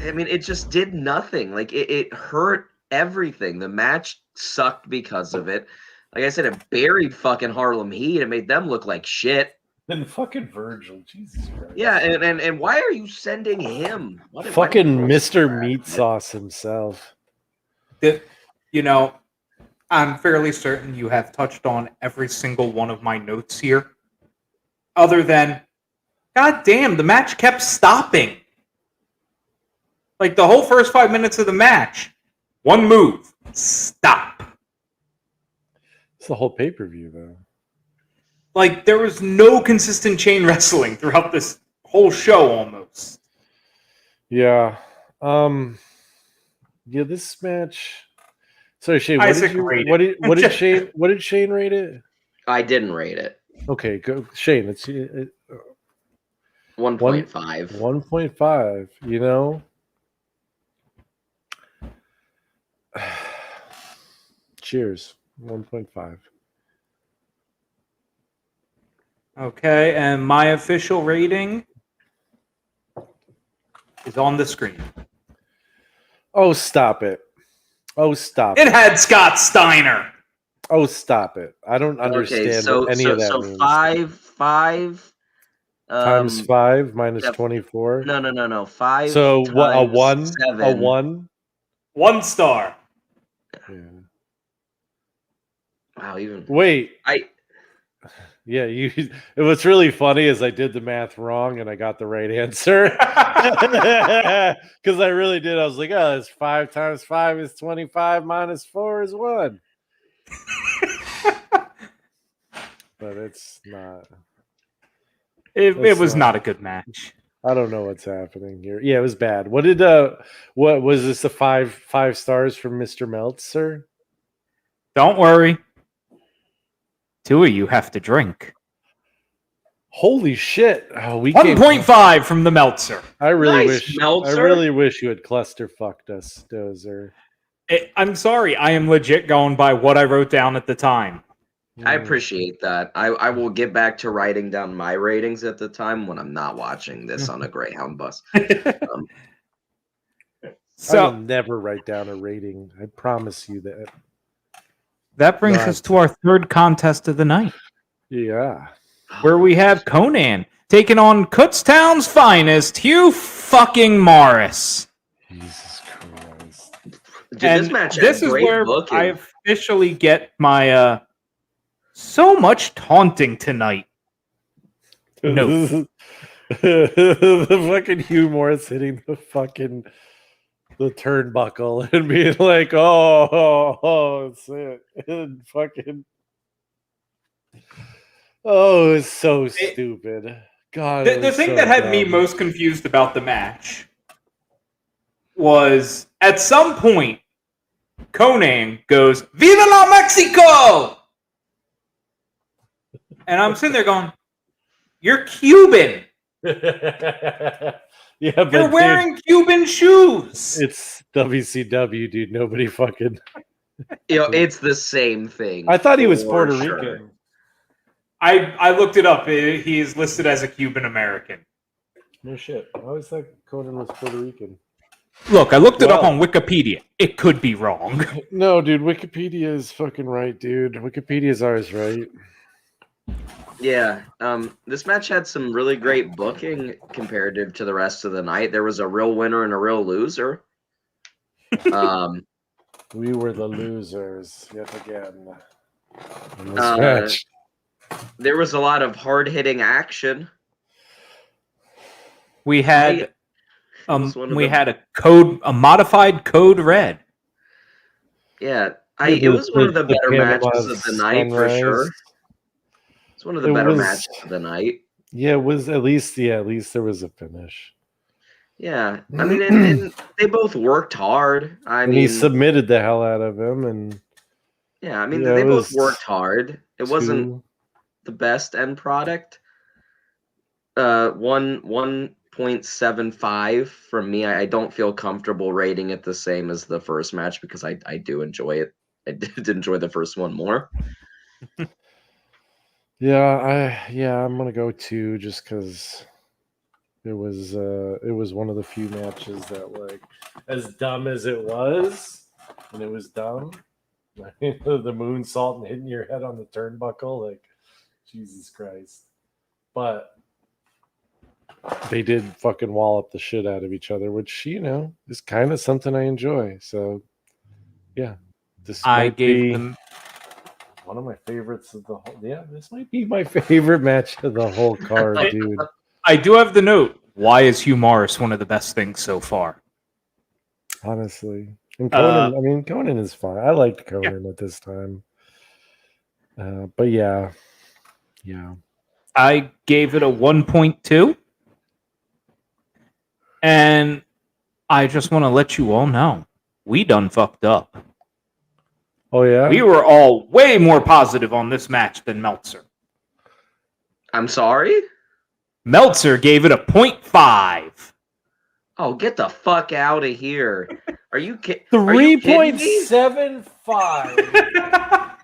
I mean, it just did nothing. Like it hurt everything. The match sucked because of it. Like I said, it buried fucking Harlem Heat. It made them look like shit. And fucking Virgil, Jesus Christ. Yeah, and why are you sending him? Why Fucking did you Mr. that? Meat Sauce himself. You know, I'm fairly certain you have touched on every single one of my notes here. Other than, god damn, the match kept stopping. Like the whole first 5 minutes of the match, one move, stop. It's the whole pay-per-view, though. Like there was no consistent chain wrestling throughout this whole show almost. Yeah. Yeah, this match. Sorry, Shane. What Isaac did you? rated. What did Shane? What did Shane rate it? I didn't rate it. Okay, go, Shane. It's 1.5. 1.5. You know. Cheers. 1.5. Okay, and my official rating is on the screen. Oh, stop it. Oh, stop It it. had Scott Steiner. Oh, stop it. I don't understand what any of that so means. 5 times 5 minus yeah, 24. No. 5. So what? A 1? 7. A 1? 1 star. Yeah. Wow, even Wait. I Yeah, what's really funny is I did the math wrong and I got the right answer. Because I really did. I was like, oh, it's 5 times 5 is 25 minus 4 is 1. But it's not. It was not a good match. I don't know what's happening here. Yeah, it was bad. What was this, a 5 stars from Mr. Meltzer? Don't worry. 2 of you have to drink. Holy shit. Oh, 1.5 from the Meltzer. I really Nice, Meltzer. I really wish you had cluster fucked us, Dozer. I'm sorry. I am legit going by what I wrote down at the time. I appreciate that. I will get back to writing down my ratings at the time when I'm not watching this on a Greyhound bus. I So will never write down a rating. I promise you that. that brings us to our third contest of the night, Yeah. where we have Konnan taking on Kutztown's finest, Hugh fucking Morrus. Jesus Christ. Dude, And this match this had is great where booking. I officially get my so much taunting tonight. No. The fucking Hugh Morris hitting the turnbuckle and being like, oh, it's it. And fucking, oh, it's so stupid. God, The thing that had me most confused about the match was at some point Konnan goes, "Viva la Mexico!" And I'm sitting there going, "You're Cuban. Yeah, but You're wearing Cuban shoes." it's WCW, dude. Nobody fucking. It's the same thing. I thought he was for Puerto sure. Rican. I looked it up. He is listed as a Cuban American. No shit. I always thought Konnan was Puerto Rican. Look, I looked it up Well- on Wikipedia. It could be wrong. No, dude. Wikipedia is fucking right, dude. Wikipedia is ours, right? Yeah, this match had some really great booking comparative to the rest of the night. There was a real winner and a real loser. We were the losers yet again. In this Uh, match. There was a lot of hard-hitting action. We had was one of we the- had a modified code red. Yeah, it was one of the better matches of the night for Sunrise. sure. It's one of the It better was- matches of the night. Yeah, it was at least there was a finish. Yeah, I mean, and they both worked hard. I And mean, he submitted the hell out of him, and yeah, I mean, yeah, they it both was worked hard. It wasn't the best end product. 1.75 from me. I don't feel comfortable rating it the same as the first match because I do enjoy it. I did enjoy the first one more. I'm gonna go 2 just because It was one of the few matches that, like, as dumb as it was, and it was dumb. The moonsault and hitting your head on the turnbuckle, like, Jesus Christ. But they did fucking wallop the shit out of each other, which, is kind of something I enjoy. So, yeah. I gave them one of my favorites of the whole. Yeah, this might be my favorite match of the whole card, dude. I do have the note. Why is Hugh Morrus one of the best things so far? Honestly. And Konnan, Konnan is fine. I liked Konnan at this time. But yeah. I gave it a 1.2. And I just want to let you all know, we done fucked up. Oh, yeah? We were all way more positive on this match than Meltzer. I'm sorry? Meltzer gave it a 0.5. Oh, get the fuck out of here. Are you kidding? 3.75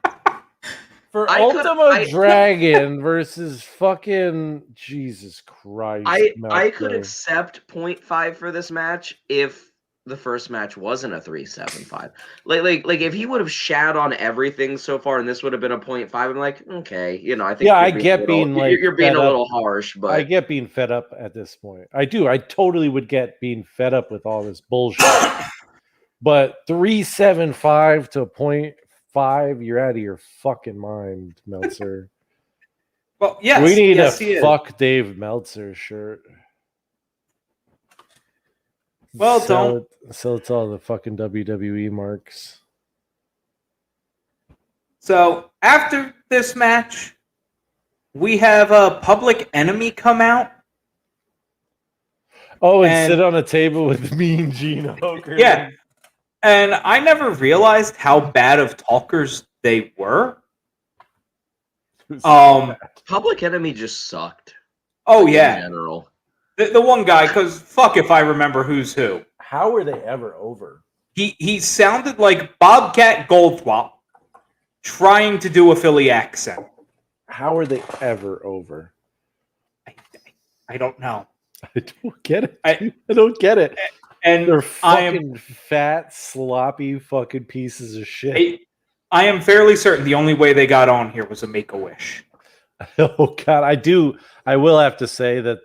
for Ultimo Dragon versus fucking Jesus Christ. I could accept 0.5 for this match if the first match wasn't a 3.75. Like if he would have shat on everything so far and this would have been a 0.5, I'm like, okay, I think I get being like you're being a little harsh, but I get being fed up at this point. I do. I totally would get being fed up with all this bullshit. But 3.75 to 0.5, you're out of your fucking mind, Meltzer. Well, yes, we need a fuck Dave Meltzer shirt. Well, so it's all the fucking WWE marks. So after this match, we have a Public Enemy come out. Oh, and sit on a table with Mean Gene Okerlund. Yeah. And I never realized how bad of talkers they were. Public Enemy just sucked. Oh, yeah. In general. The one guy, because fuck if I remember who's who. How were they ever over? He sounded like Bobcat Goldthwap trying to do a Philly accent. How are they ever over? I don't know. I don't get it. I don't get it. And they're fucking fat, sloppy fucking pieces of shit. I am fairly certain the only way they got on here was a Make-A-Wish. Oh God, I will have to say that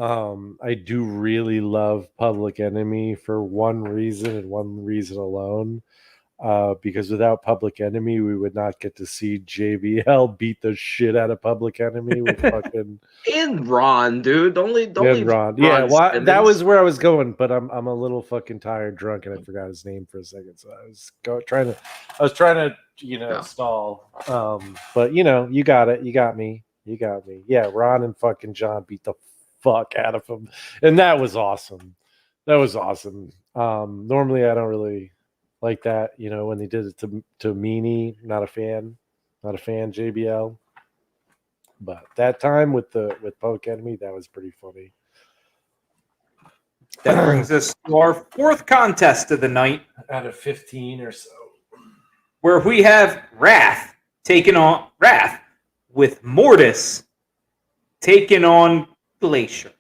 I do really love Public Enemy for one reason and one reason alone. Because without Public Enemy, we would not get to see JBL beat the shit out of Public Enemy with fucking and Ron, dude. Don't leave Ron. Yeah, well, that was where I was going, but I'm a little fucking tired, drunk, and I forgot his name for a second. So I was trying to stall. But you got it. You got me. Yeah, Ron and fucking John beat the fuck out of him, and that was awesome. Normally I don't really like that, when they did it to Meanie. Not a fan, JBL. But that time with Public Enemy, that was pretty funny. That brings us to our fourth contest of the night, out of 15 or so, where we have Wrath taking on Wrath with Mortis taking on Glacier.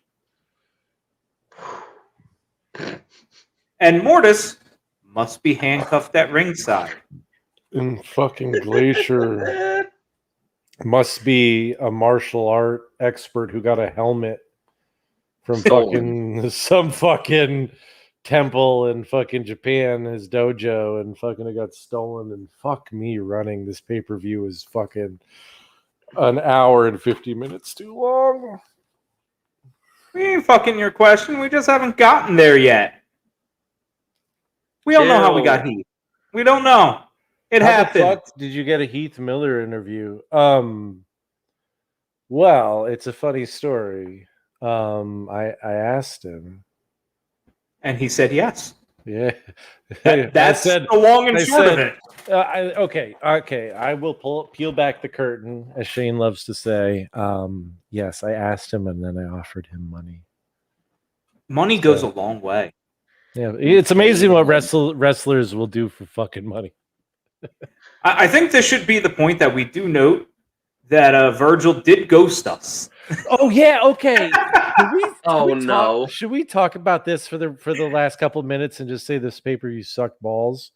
And Mortis must be handcuffed at ringside. And fucking Glacier must be a martial art expert who got a helmet from fucking some fucking temple in fucking Japan, his dojo, and fucking it got stolen. And fuck me, running this pay-per-view is fucking an hour and 50 minutes too long. We ain't fucking your question. We just haven't gotten there yet. We don't know how we got Heath. We don't know. It happened. How the fuck did you get a Heath Miller interview? Well, it's a funny story. I asked him, and he said yes. Yeah, that's the long and short of it. Okay. I will peel back the curtain, as Shane loves to say. Yes, I asked him, and then I offered him money. Money goes a long way. Yeah, it's amazing what wrestlers will do for fucking money. I think this should be the point that we do note that Virgil did ghost us. Oh yeah, okay. Oh no. Should we talk about this for the last couple minutes and just say this pay-per-view sucked balls?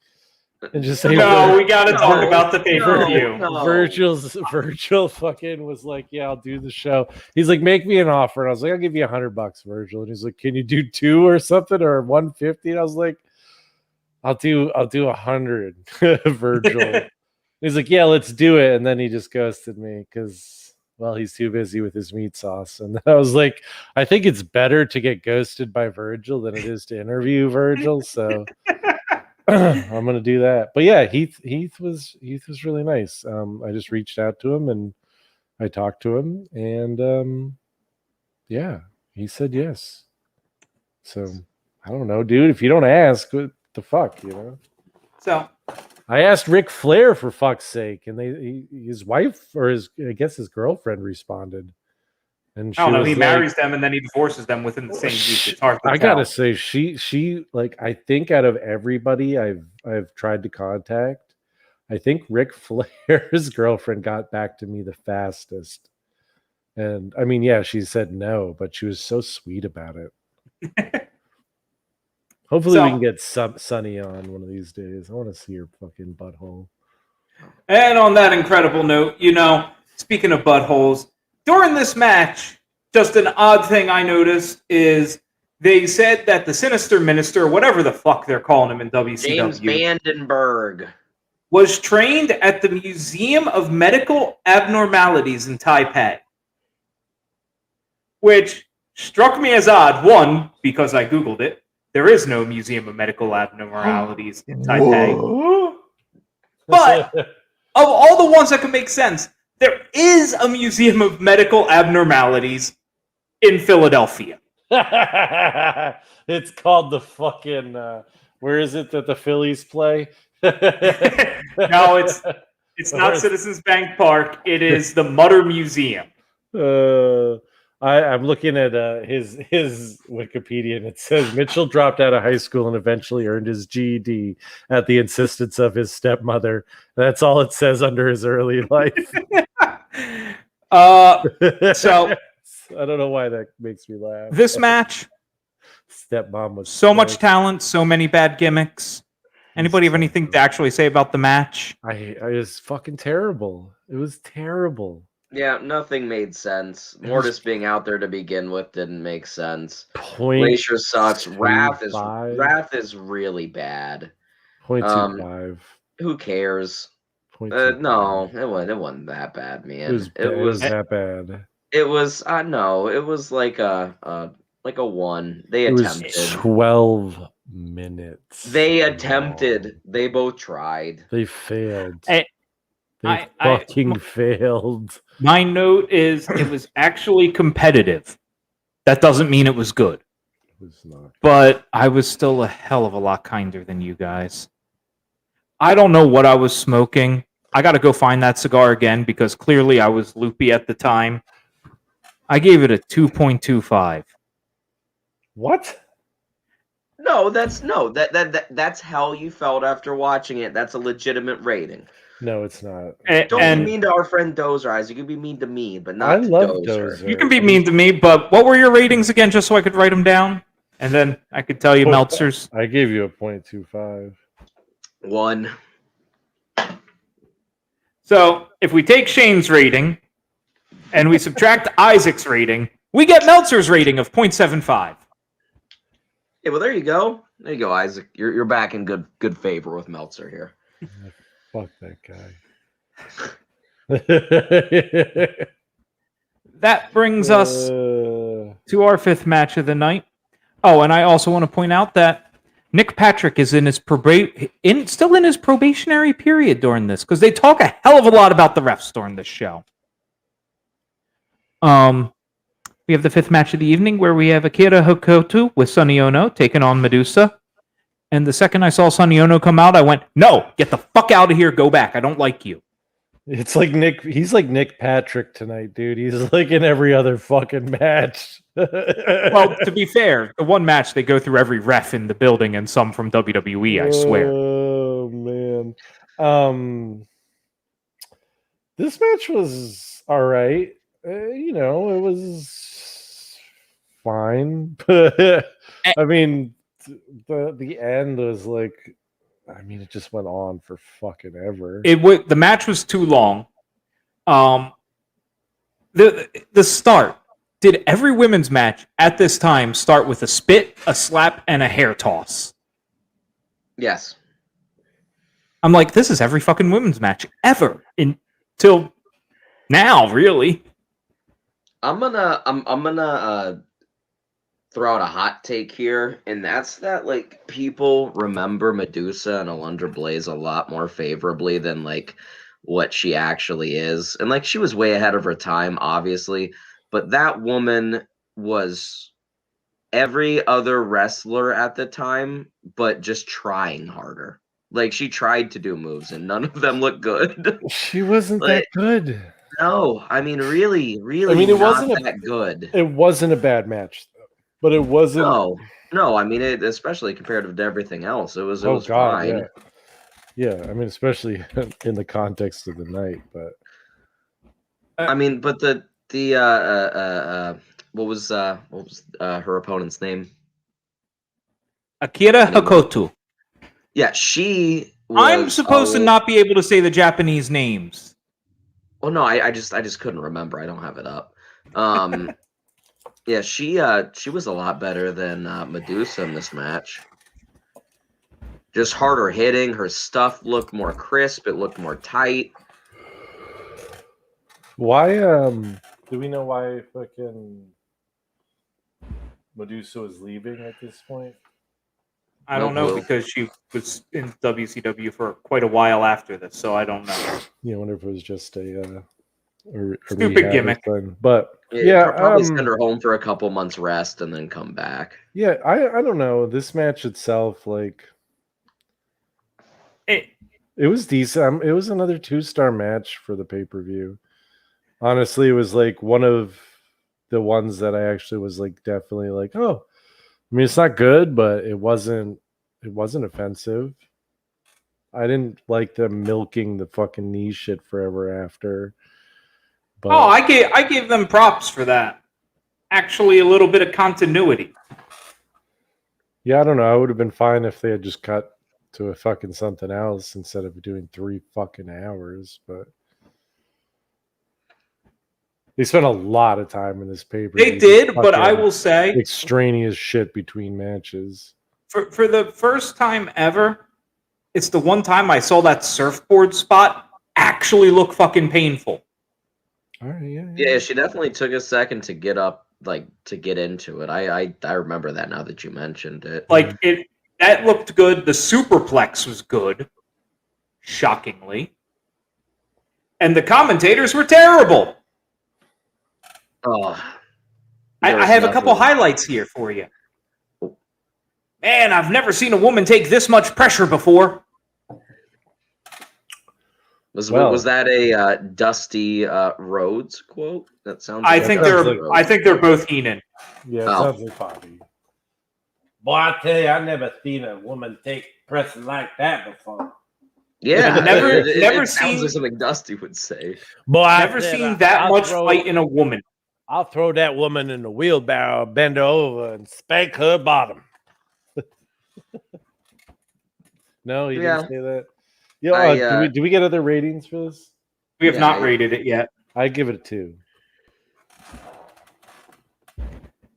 And just say No, we got to talk No, about the pay-per-view. no. Virgil fucking was like, yeah, I'll do the show. He's like, make me an offer. And I was like, I'll give you $100, Virgil. And he's like, can you do 2 or something or 150? And I was like, I'll do 100, Virgil. He's like, yeah, let's do it. And then he just ghosted me because, well, he's too busy with his meat sauce. And I was like, I think it's better to get ghosted by Virgil than it is to interview Virgil. So I'm gonna do that. But yeah, Heath was really nice. I just reached out to him and I talked to him, and yeah, he said yes. So I don't know, dude. If you don't ask, what the fuck, you know? So I asked Ric Flair for fuck's sake, and his wife or his girlfriend responded. And I don't know. was He like, marries them and then he divorces them within the same week. It's hard to I tell. gotta say, she like, I think out of everybody I've tried to contact, I think Ric Flair's girlfriend got back to me the fastest. And I mean, yeah, she said no, but she was so sweet about it. Hopefully we can get Sonny on one of these days. I want to see her fucking butthole. And on that incredible note, speaking of buttholes, during this match, just an odd thing I noticed is they said that the Sinister Minister, whatever the fuck they're calling him in WCW, James Vandenberg was trained at the Museum of Medical Abnormalities in Taipei. Which struck me as odd. One, because I Googled it. There is no Museum of Medical Abnormalities in Taipei. But of all the ones that can make sense, there is a Museum of Medical Abnormalities in Philadelphia. It's called the fucking where is it that the Phillies play? No, it's not Citizens Bank Park. It is the Mutter Museum. I'm looking at his Wikipedia, and it says Mitchell dropped out of high school and eventually earned his GED at the insistence of his stepmother. That's all it says under his early life. So I don't know why that makes me laugh. This match, stepmom was so much talent, so many bad gimmicks. Anybody have anything to actually say about the match? I was fucking terrible. It was terrible. Yeah, nothing made sense. Mortis being out there to begin with didn't make sense. Glacier sucks. Wrath is really bad. 0.25. Who cares? No, it wasn't that bad, man. It was that bad. It was no, it was like a 1. They attempted. It was 12 minutes. They attempted. They both tried. They failed. They fucking failed. My note is it was actually competitive. That doesn't mean it was good. It was not. But I was still a hell of a lot kinder than you guys. I don't know what I was smoking. I got to go find that cigar again because clearly I was loopy at the time. I gave it a 2.25. What? No, that's how you felt after watching it. That's a legitimate rating. No, it's not. Don't be mean to our friend Dozer Eyes. You can be mean to me, but not to Dozer. You can be mean to me, but what were your ratings again, just so I could write them down? And then I could tell you Meltzer's. I gave you a 0.25. 1. So if we take Shane's rating and we subtract Isaac's rating, we get Meltzer's rating of 0.75. Yeah, well, there you go. There you go, Isaac. You're back in good favor with Meltzer here. Fuck that guy. That brings us to our 5th match of the night. Oh, and I also want to point out that Nick Patrick is in his still in his probationary period during this because they talk a hell of a lot about the refs during this show. We have the 5th match of the evening where we have Akira Hokuto with Sonny Onoo taking on Madusa. And the second I saw Sonny Onoo come out, I went, no, get the fuck out of here, go back. I don't like you. It's like he's like Nick Patrick tonight, dude. He's like in every other fucking match. Well, to be fair, the one match they go through every ref in the building and some from WWE, I swear. Oh, man. This match was all right. It was fine, but I mean, the end was like, I mean, it just went on for fucking ever. The match was too long. The start. Did every women's match at this time start with a spit, a slap, and a hair toss? Yes. I'm like, this is every fucking women's match ever until now, really. I'm gonna throw out a hot take here, and that's that like people remember Madusa and Alundra Blaze a lot more favorably than like what she actually is. And like she was way ahead of her time, obviously, but that woman was every other wrestler at the time, but just trying harder. Like she tried to do moves and none of them looked good. She wasn't that good. No, I mean really I mean, it not wasn't that good. It wasn't a bad match, though, but it wasn't. No. I mean, it especially compared to everything else, it was God, fine. Yeah. I mean, especially in the context of the night, but I mean, but the what was her opponent's name? Akira Hokuto. Yeah, she was, I'm supposed to not be able to say the Japanese names. Well, no, I just couldn't remember. I don't have it up. Yeah, she was a lot better than Madusa in this match. Just harder hitting. Her stuff looked more crisp. It looked more tight. why? Do we know why fucking Madusa was leaving at this point? I don't know because she was in WCW for quite a while after this, so I don't know. I wonder if it was just a Stupid gimmick. thing. But probably send her home for a couple months rest and then come back. Yeah, I don't know. This match itself, like, it was decent. It was another 2-star match for the pay-per-view. Honestly, it was like one of the ones that I actually was like definitely like, oh, I mean, it's not good, but it wasn't offensive. I didn't like them milking the fucking knee shit forever after. But I gave them props for that. Actually, a little bit of continuity. Yeah, I don't know. I would have been fine if they had just cut to a fucking something else instead of doing 3 fucking hours, but they spent a lot of time in this paper. They did, but I will say extraneous shit between matches. For the first time ever, it's the one time I saw that surfboard spot actually look fucking painful. All right, yeah. She definitely took a second to get up, like to get into it. I remember that now that you mentioned it. Like that looked good. The superplex was good, shockingly, and the commentators were terrible. Oh, I have a couple highlights here for you. Man, I've never seen a woman take this much pressure before. Was that a Dusty Rhodes quote? That sounds. I think they're both Heenan. Yeah, it sounds like Bobby. Boy, I tell you, I never seen a woman take pressing like that before. Yeah, never it seen sounds like something Dusty would say. Boy, never seen that much fight in a woman. I'll throw that woman in the wheelbarrow, bend her over, and spank her bottom. No, you didn't say that. Yeah, do we get other ratings for this? We have not rated it yet. I give it a 2.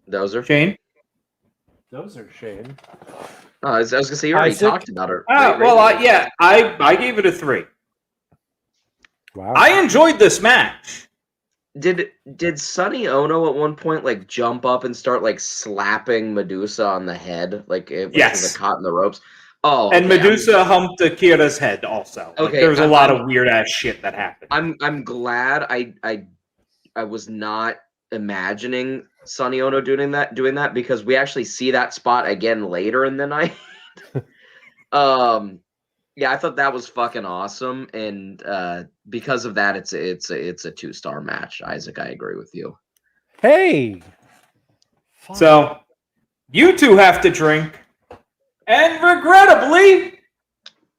Those are Shane. Those are Shane. Oh, I was gonna say you already talked about it. I gave it a 3. Wow. I enjoyed this match. Did Sonny Onoo at one point like jump up and start like slapping Madusa on the head, like it was caught in the ropes? Oh, and Madusa humped Akira's head also. Okay, like, there's a lot of weird ass shit that happened. I'm glad I was not imagining Sonny Onoo doing that because we actually see that spot again later in the night. Yeah, I thought that was fucking awesome, and because of that, it's a 2-star match. Isaac, I agree with you. Hey, so you two have to drink, and regrettably,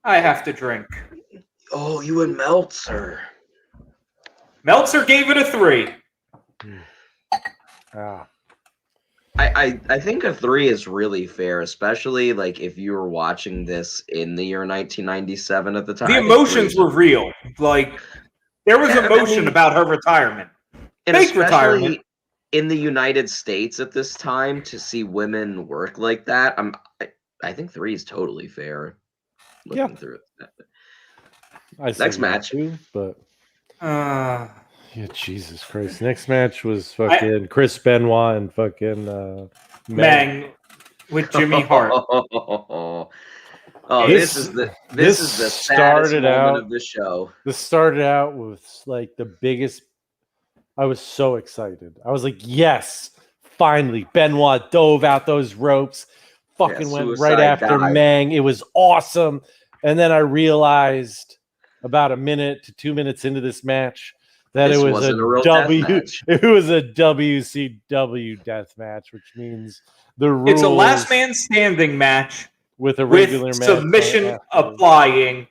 I have to drink. Oh, you and Meltzer. Meltzer gave it a 3. I think a 3 is really fair, especially like if you were watching this in the year 1997 at the time. The I think 3 emotions is- were real. Like there was Yeah, I emotion mean- about her retirement. and Fake especially retirement. in the United States at this time to see women work like that. I think 3 is totally fair. Looking through it. I said Next match. too, but Uh, yeah, Jesus Christ. Next match was fucking Chris Benoit and fucking Meng with Jimmy Hart. Oh, this is the saddest started moment out of the show. This started out with like the biggest. I was so excited. I was like, yes, finally. Benoit dove out those ropes, fucking went right suicide after dive. Meng. It was awesome. And then I realized about a minute to 2 minutes into this match that This it was wasn't a real death match. It was a WCW death match, which means the rules. It's a last man standing match with a with regular match submission after. applying,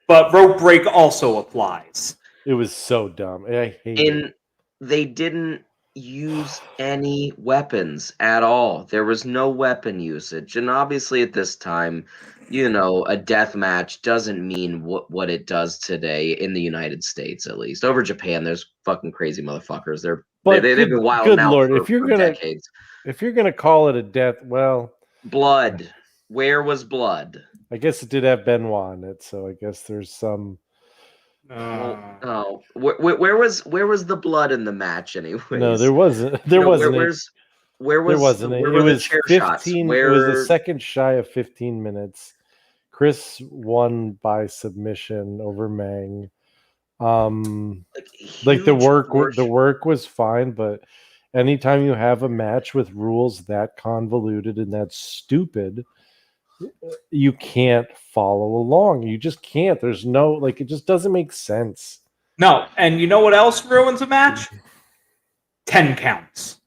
but rope break also applies. It was so dumb. I hate it. And they didn't use any weapons at all. There was no weapon usage. And obviously at this time, you know, a death match doesn't mean what it does today in the United States, at least. Over Japan, there's fucking crazy motherfuckers. They've been wild good now Lord, for, if you're for gonna decades. if you're gonna call it a death, well, Blood. Where was blood? I guess it did have Benoit in it, so I guess there's some. Oh, where was the blood in the match, anyways? No, there wasn't. There wasn't. Where was there wasn't. where It were the was chair shots? 15. Where It was a second shy of 15 minutes. Chris won by submission over Meng. Like the work was fine, but anytime you have a match with rules that convoluted and that stupid, you can't follow along. You just can't. There's no, like, it just doesn't make sense. No, and you know what else ruins a match? 10 counts.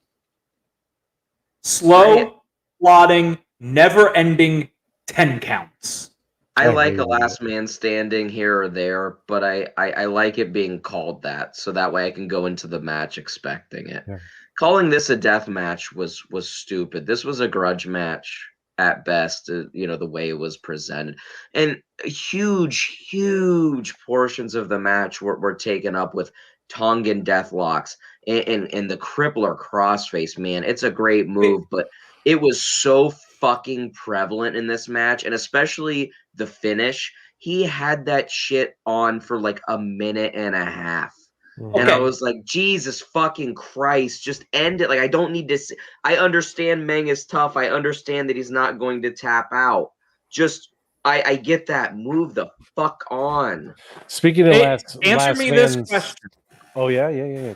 Slow, plodding, never-ending 10 counts. I like a last man standing here or there, but I like it being called that, so that way I can go into the match expecting it. Yeah. Calling this a death match was stupid. This was a grudge match at best, you know, the way it was presented. And huge portions of the match were taken up with Tongan deathlocks and the crippler crossface, man. It's a great move, but it was so fucking prevalent in this match, and especially the finish. He had that shit on for like a minute and a half. And I was like, Jesus fucking Christ, just end it. Like, I don't need to see. I understand Meng is tough. I understand that he's not going to tap out. Just, I get that. Move the fuck on. Speaking of answer me this question. Oh, yeah.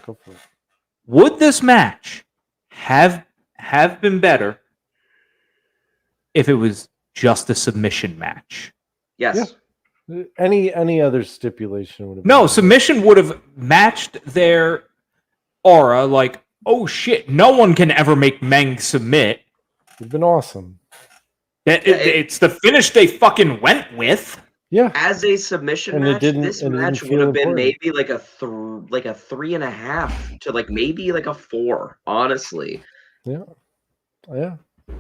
Go for it. Would this match have been better if it was just a submission match? Yes. Yeah. Any other stipulation would have No, submission would have matched their aura. Like, oh shit, no one can ever make Meng submit. It'd been awesome. It's the finish they fucking went with. Yeah. As a submission match, this match would have been maybe like a 3.5 to like maybe like a 4, honestly. Yeah.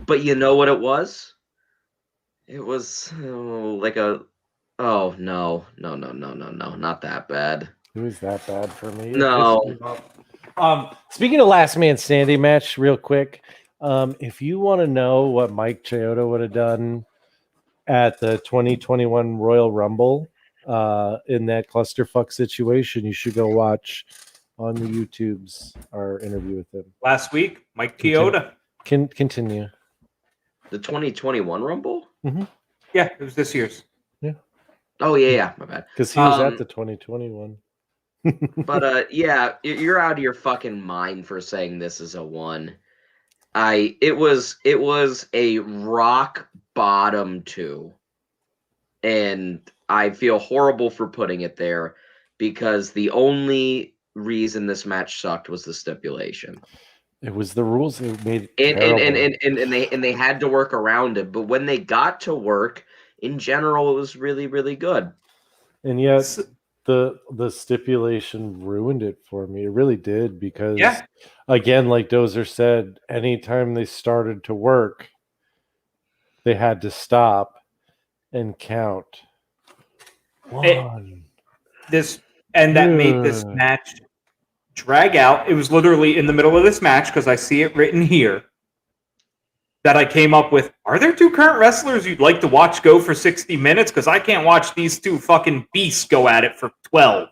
But you know what it was? It was like a no, not that bad. It was that bad for me. No. Speaking of last man standing match, real quick, if you want to know what Mike Chioda would have done at the 2021 Royal Rumble in that clusterfuck situation, you should go watch on the YouTube's our interview with him Last week, Mike Chioda. Continue. The 2021 Rumble? Mm-hmm. Yeah, it was this year's. Yeah. Oh yeah, my bad. Because he was at the 2021. But yeah, you're out of your fucking mind for saying this is a 1. It was a rock bottom 2. And I feel horrible for putting it there because the only reason this match sucked was the stipulation. It was the rules that made it and they had to work around it. But when they got to work, in general, it was really, really good. And yes, the stipulation ruined it for me. It really did, because Yeah. again, like Dozer said, anytime they started to work, they had to stop and count. One. That made this match drag out. It was literally in the middle of this match, because I see it written here, that I came up with, are there two current wrestlers you'd like to watch go for 60 minutes? Because I can't watch these two fucking beasts go at it for 12.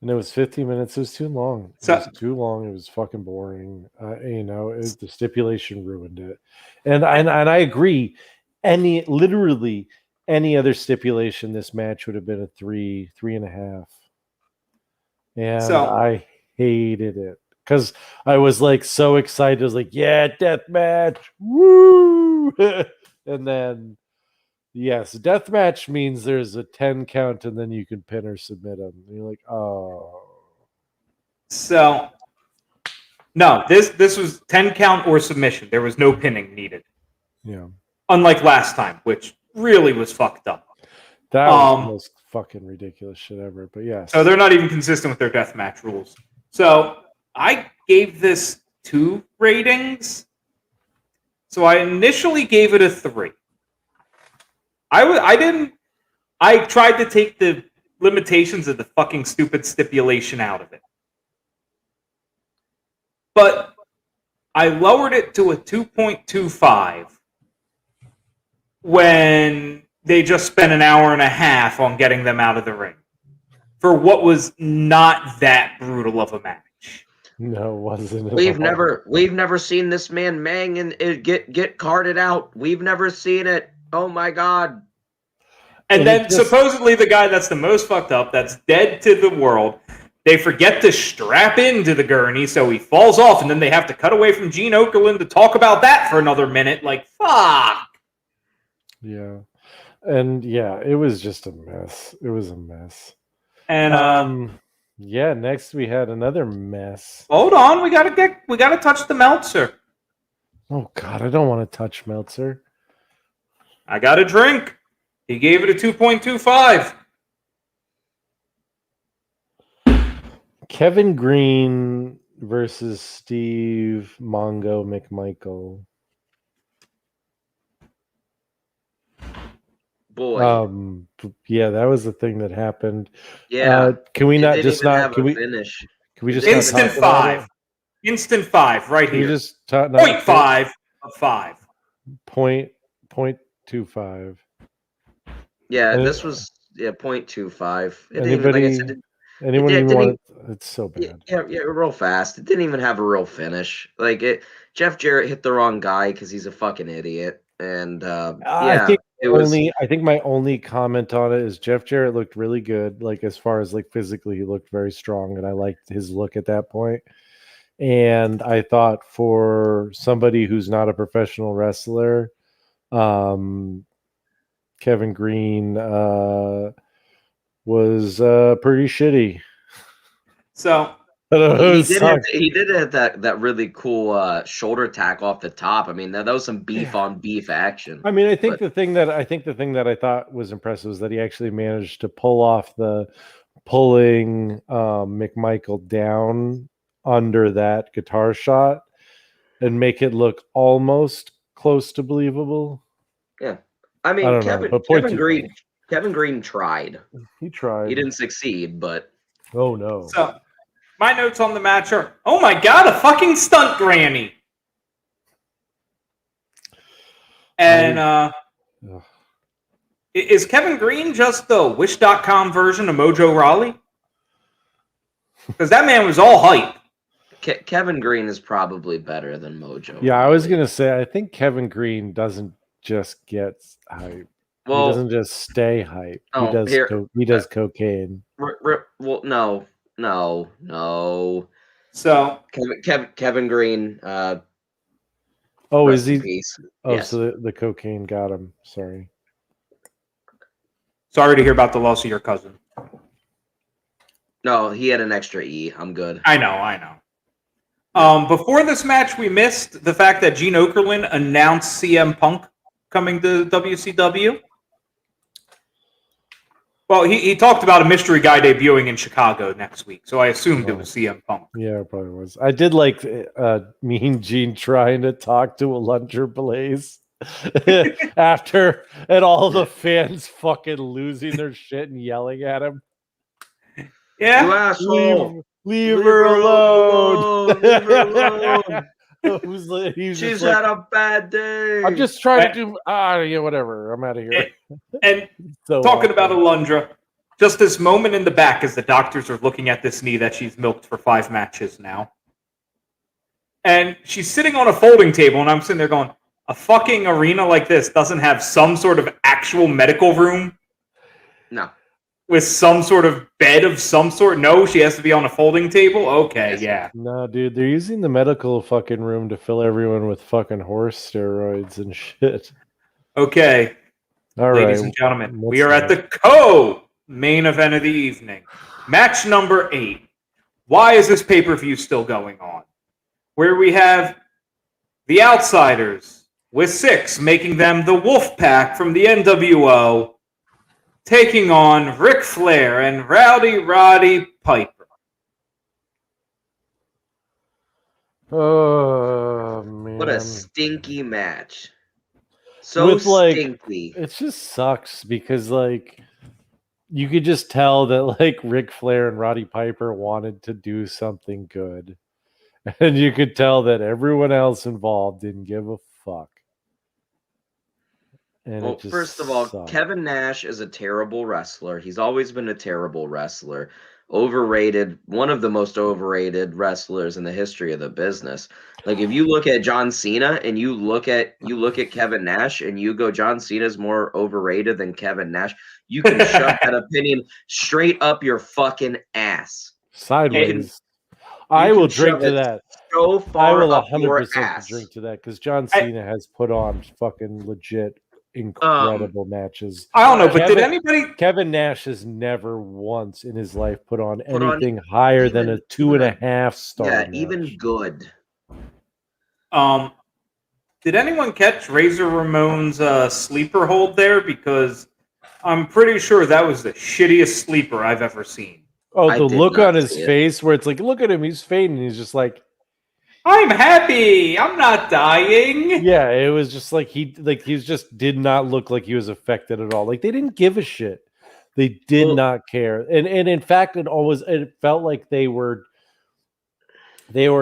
And it was 50 minutes. It was too long. It was too long. It was fucking boring. The stipulation ruined it. And I agree. Literally any other stipulation, this match would have been a 3.5. And I hated it, because I was like so excited. I was like, yeah, death match. Woo! And then, yes, death match means there's a 10 count and then you can pin or submit them. And you're like, oh. So, no, this was 10 count or submission. There was no pinning needed. Yeah. Unlike last time, which really was fucked up. That was the most fucking ridiculous shit ever. But yeah. So they're not even consistent with their deathmatch rules. So I gave this 2 ratings. So I initially gave it a 3. I tried to take the limitations of the fucking stupid stipulation out of it. But I lowered it to a 2.25 when they just spent an hour and a half on getting them out of the ring for what was not that brutal of a match. No, it wasn't. We've never seen this man Meng and it get carted out. We've never seen it. Oh my god. And then supposedly the guy that's the most fucked up, that's dead to the world, they forget to strap into the gurney, so he falls off, and then they have to cut away from Gene Okerlund to talk about that for another minute. Like, fuck. Yeah. And yeah, it was just a mess. It was a mess. And yeah, next we had another mess. Hold on, we gotta touch the Meltzer. Oh god, I don't want to touch Meltzer. I got a drink. He gave it a 2.25. Kevin Greene versus Steve Mongo McMichael. Boy. Yeah, that was the thing that happened. Yeah. Can we not just not? Can we finish? Can we just instant 5? Instant 5 right here. We just 0.5 of 5. 0.25. Yeah, this was 0.25. Anyone even want? It's so bad. Yeah, real fast. It didn't even have a real finish. Like Jeff Jarrett hit the wrong guy because he's a fucking idiot. And I think my only comment on it is Jeff Jarrett looked really good. Like as far as like physically, he looked very strong, and I liked his look at that point. And I thought for somebody who's not a professional wrestler, Kevin Greene was pretty shitty. So he did have that really cool shoulder tack off the top. I mean, that was some beef on beef action. I mean, I think the thing that I thought was impressive was that he actually managed to pull off the pulling McMichael down under that guitar shot and make it look almost close to believable. Yeah. I mean, Kevin Greene tried. He tried. He didn't succeed, but oh no. So my notes on the match are, oh my god, a fucking stunt granny. And is Kevin Greene just the Wish.com version of Mojo Rawley? Because that man was all hype. Kevin Greene is probably better than Mojo. Yeah, I was gonna say I think Kevin Greene doesn't just get hype. Well, he doesn't just stay hype. He does cocaine. Well, no. So Kevin Greene. Is he? Peace. Oh, yes. So the cocaine got him. Sorry to hear about the loss of your cousin. No, he had an extra E. I'm good. I know. Before this match, we missed the fact that Gene Okerlund announced CM Punk coming to WCW. Well, he talked about a mystery guy debuting in Chicago next week, so I assumed it was CM Punk. Yeah, it probably was. I did like Mean Gene trying to talk to a Lunger Blaze after, and all the fans fucking losing their shit and yelling at him. Yeah, You asshole. Leave her alone. Leave her alone. He's She's just like, had a bad day. I'm just trying to do. Yeah, whatever. I'm out of here. And So talking about awful. Alundra, just this moment in the back as the doctors are looking at this knee that she's milked for 5 matches now. And she's sitting on a folding table, and I'm sitting there going, a fucking arena like this doesn't have some sort of actual medical room? No. With some sort of bed of some sort? No, she has to be on a folding table? Okay, Yes. yeah. No, dude, they're using the medical fucking room to fill everyone with fucking horse steroids and shit. Okay, All ladies right, and gentlemen, what's we are at next? the co-main event of the evening. Match number 8. Why is this pay-per-view still going on? Where we have the Outsiders with 6, making them the Wolf Pack from the NWO, taking on Ric Flair and Roddy Piper. Oh man, What a stinky match. So With, like, stinky. it just sucks because like you could just tell that like Ric Flair and Roddy Piper wanted to do something good, and you could tell that everyone else involved didn't give a fuck. And Well, it just first of all, sucked. Kevin Nash is a terrible wrestler. He's always been a terrible wrestler. Overrated, one of the most overrated wrestlers in the history of the business. Like if you look at John Cena and you look at Kevin Nash and you go, John Cena's more overrated than Kevin Nash, you can shove that opinion straight up your fucking ass. Sideways. You I can will drink shove to it that. So I far will up your 100% ass. drink to that because John Cena has put on fucking legit incredible matches. I don't know, but did anybody... Kevin Nash has never once in his life put on Put on anything higher than a even 2.5 star. Yeah, match. even good. Did anyone catch Razor Ramon's sleeper hold there? Because I'm pretty sure that was the shittiest sleeper I've ever seen. Oh, I the did look not on his see it. face where it's like, look at him, he's fading. He's just like, I'm happy. I'm not dying. yeah, it was just like he just did not look like he was affected at all. Like they didn't give a shit. They did not care. And in fact, it felt like they were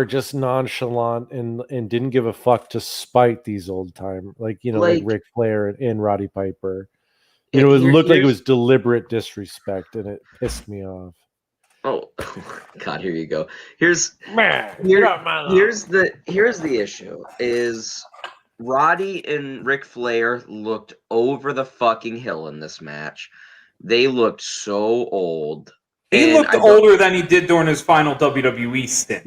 just nonchalant and didn't give a fuck to spite these old time, like Ric Flair and Roddy Piper. It looked like it was deliberate disrespect, and it pissed me off. Oh God, here you go. Here's the issue is Roddy and Ric Flair looked over the fucking hill in this match. They looked so old. He looked older than he did during his final WWE stint.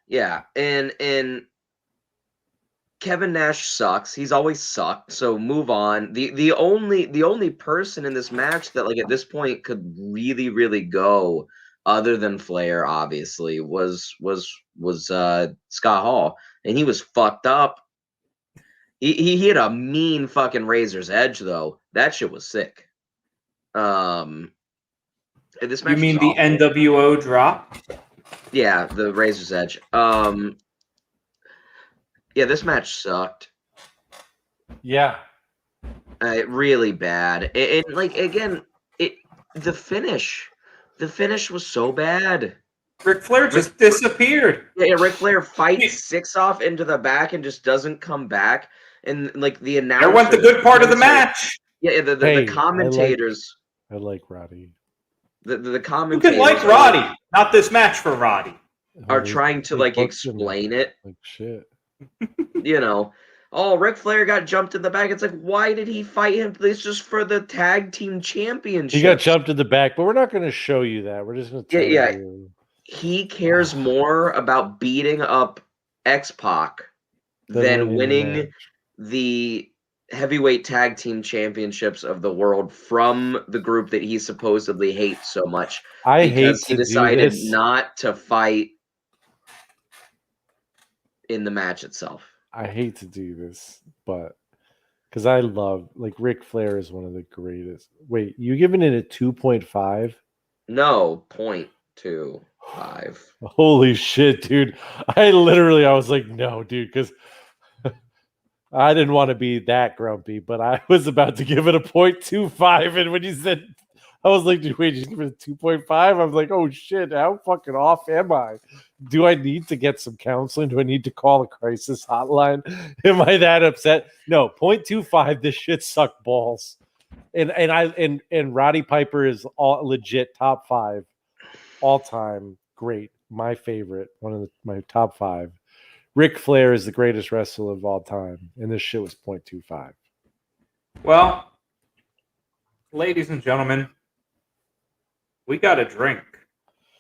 Yeah. And Kevin Nash sucks. He's always sucked. So move on. The only person in this match that like at this point could really, really go other than Flair, obviously, was Scott Hall. And he was fucked up. He hit a mean fucking razor's edge though. That shit was sick. This match you mean was the awful. NWO drop? Yeah, the razor's edge. Yeah, this match sucked. Yeah. Really bad. And like again, the finish was so bad. Ric Flair just disappeared. Yeah, Ric Flair fights 6 off into the back and just doesn't come back. And like the announcer, there went the good part of the match. Yeah, the commentators. I like Roddy. The commentators. You can like Roddy, not this match for Roddy. Are trying to like explain it. Like shit. Ric Flair got jumped in the back. It's like, why did he fight him? This is just for the tag team championship. He got jumped in the back, but we're not going to show you that. We're just going to tell you. He cares more about beating up X-Pac than winning the heavyweight tag team championships of the world from the group that he supposedly hates so much. Because he decided not to fight in the match itself. I hate to do this, but Because I love, like, Ric Flair is one of the greatest. Wait, you giving it a 2.5? No, 0.25. Holy shit, dude. I was like, no, dude, because I didn't want to be that grumpy, but I was about to give it a 0.25. And when you said, I was like, dude, wait, you give it a 2.5? I was like, oh shit, how fucking off am I? Do I need to get some counseling? Do I need to call a crisis hotline? Am I that upset? No, 0.25. This shit sucked balls. And Roddy Piper is all legit top 5 all time. Great. My favorite. One of my top 5. Ric Flair is the greatest wrestler of all time. And this shit was 0.25. Well, ladies and gentlemen, we got a drink.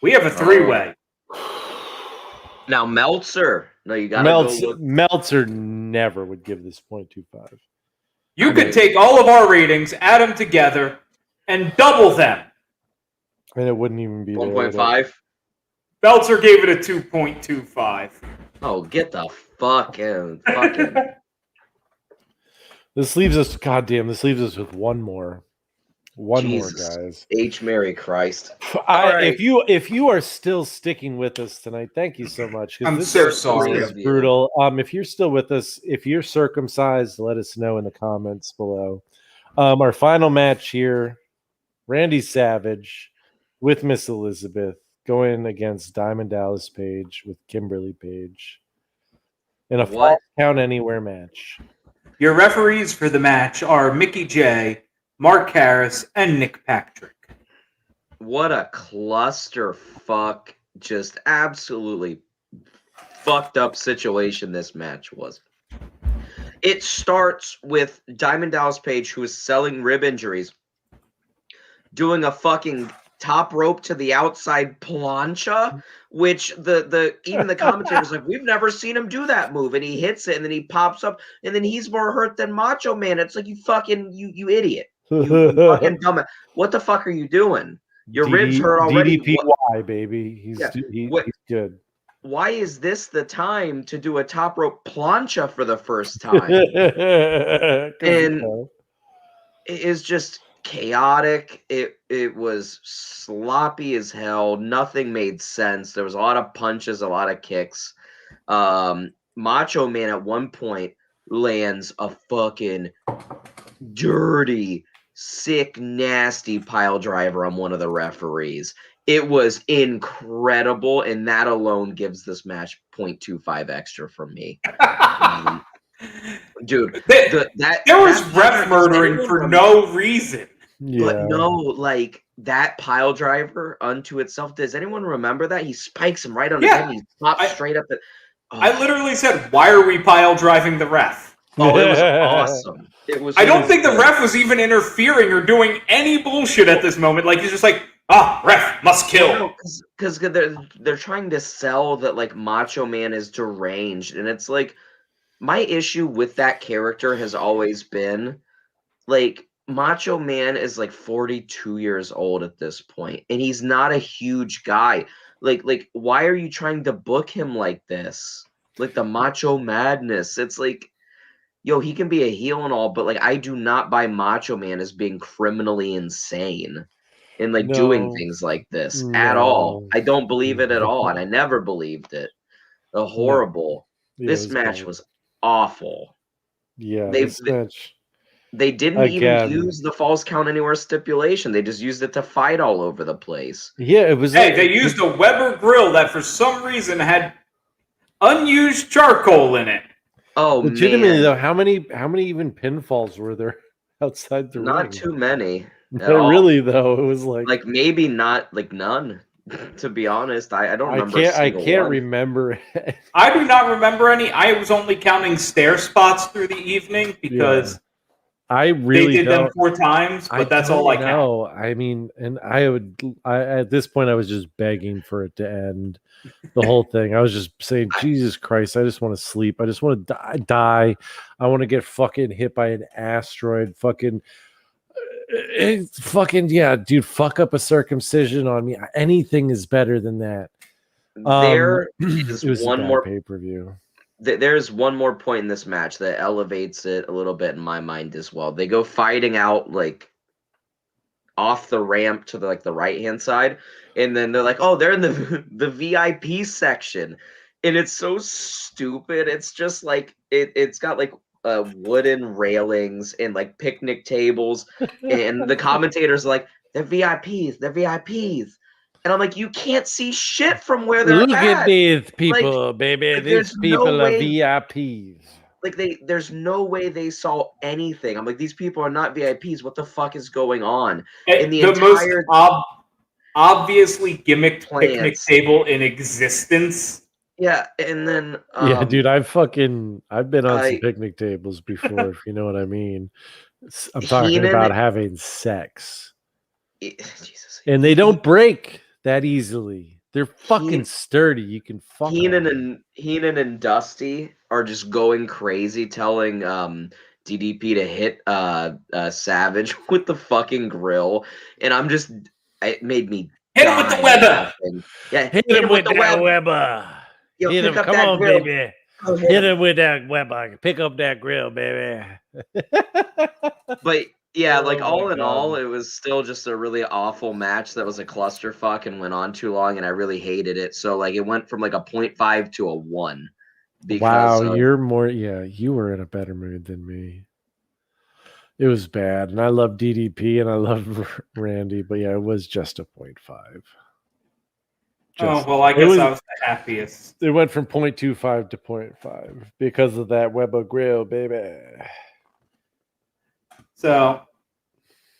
We have a 3-way. Now Meltzer. No, you gotta go look. Meltzer never would give this 0.25. You could take all of our ratings, add them together, and double them. And it wouldn't even be 1.5. Meltzer gave it a 2.25. Oh, get the fucking. This leaves us with one more. Jesus. More, guys. H. Mary Christ. Right. If you are still sticking with us tonight, thank you so much. I'm so sorry. This is brutal. If you're still with us, if you're circumcised, let us know in the comments below. Our final match here, Randy Savage with Miss Elizabeth going against Diamond Dallas Page with Kimberly Page in a Falls Count Anywhere match. Your referees for the match are Mickey J, Mark Harris, and Nick Patrick. What a clusterfuck, just absolutely fucked up situation this match was. It starts with Diamond Dallas Page, who is selling rib injuries, doing a fucking top rope to the outside plancha, which the even the commentator's like, we've never seen him do that move, and he hits it, and then he pops up, and then he's more hurt than Macho Man. It's like, you fucking you idiot. You fucking dumb. What the fuck are you doing? Your ribs hurt already. DDPY, baby. He's good. Why is this the time to do a top rope plancha for the first time? And it is just chaotic. It was sloppy as hell. Nothing made sense. There was a lot of punches, a lot of kicks. Macho Man at one point lands a fucking dirty, sick, nasty pile driver on one of the referees. It was incredible, and that alone gives this match 0.25 extra from me. Dude, there was ref murdering for no reason. Yeah. But no, like, that pile driver unto itself, does anyone remember that? He spikes him right on his head, and he pops straight up. I literally said, why are we pile driving the ref? Oh, it was awesome. I don't think the ref was even interfering or doing any bullshit at this moment. Like, he's just like, ref must kill. Because they're trying to sell that, like, Macho Man is deranged, and it's like, my issue with that character has always been, like, Macho Man is like 42 years old at this point, and he's not a huge guy. Like, why are you trying to book him like this? Like, the Macho Madness. It's like, yo, he can be a heel and all, but, like, I do not buy Macho Man as being criminally insane and, like, doing things like this at all. I don't believe it at all, and I never believed it. Horrible. This match was awful. Yeah, they didn't even use the Falls Count Anywhere stipulation. They just used it to fight all over the place. Yeah, it was. Hey, they used a Weber grill that for some reason had unused charcoal in it. Oh, legitimately though, how many even pinfalls were there outside the ring? Not too many. Really though, it was like maybe not, like, none. To be honest, I don't remember. I can't remember. I do not remember any. I was only counting stair spots through the evening because I really they did them 4 times, but that's all I know. I mean, and I at this point I was just begging for it to end. The whole thing. I was just saying, Jesus Christ, I just want to sleep. I just want to die. I want to get fucking hit by an asteroid. Fucking yeah, dude, fuck up a circumcision on me. Anything is better than that. There is one more pay-per-view. there's one more point in this match that elevates it a little bit in my mind as well. They go fighting out like off the ramp to the right hand side, and then they're like, oh, they're in the VIP section, and it's so stupid. It's just like it's got like wooden railings and like picnic tables, and the commentators are like, they're VIPs. And I'm like, you can't see shit from where they're Look at these people, like, baby. like, These there's no people are way- VIPs. Like there's no way they saw anything. I'm like, these people are not VIPs. What the fuck is going on? In the entire most obviously gimmicked picnic plants. table in existence. Yeah, and then Yeah, dude, I've been on some I- picnic tables before, if you know what I mean. I'm talking Heenan- about having sex. Jesus. And they don't break that easily. They're fucking Heen- sturdy. You can fuck Heenan them. and Dusty are just going crazy, telling DDP to hit Savage with the fucking grill, and it made me Hit him with the die Weber. laughing. Yeah, Hit him with the that Weber. Weber. Yo, Hit pick him. up Come that on, grill. baby. Go Hit him with that Weber. Pick up that grill, baby. But yeah, Oh like my all in God. all, it was still just a really awful match that was a clusterfuck and went on too long, and I really hated it. So like it went from like a 0.5 to a 1. Wow, of- you're more. Yeah, you were in a better mood than me. It was bad, and I love DDP and I love Randy, but yeah, it was just a 0.5. Oh well, I guess I was the happiest. It went from 0.25 to 0.5 because of that Weber grill, baby. So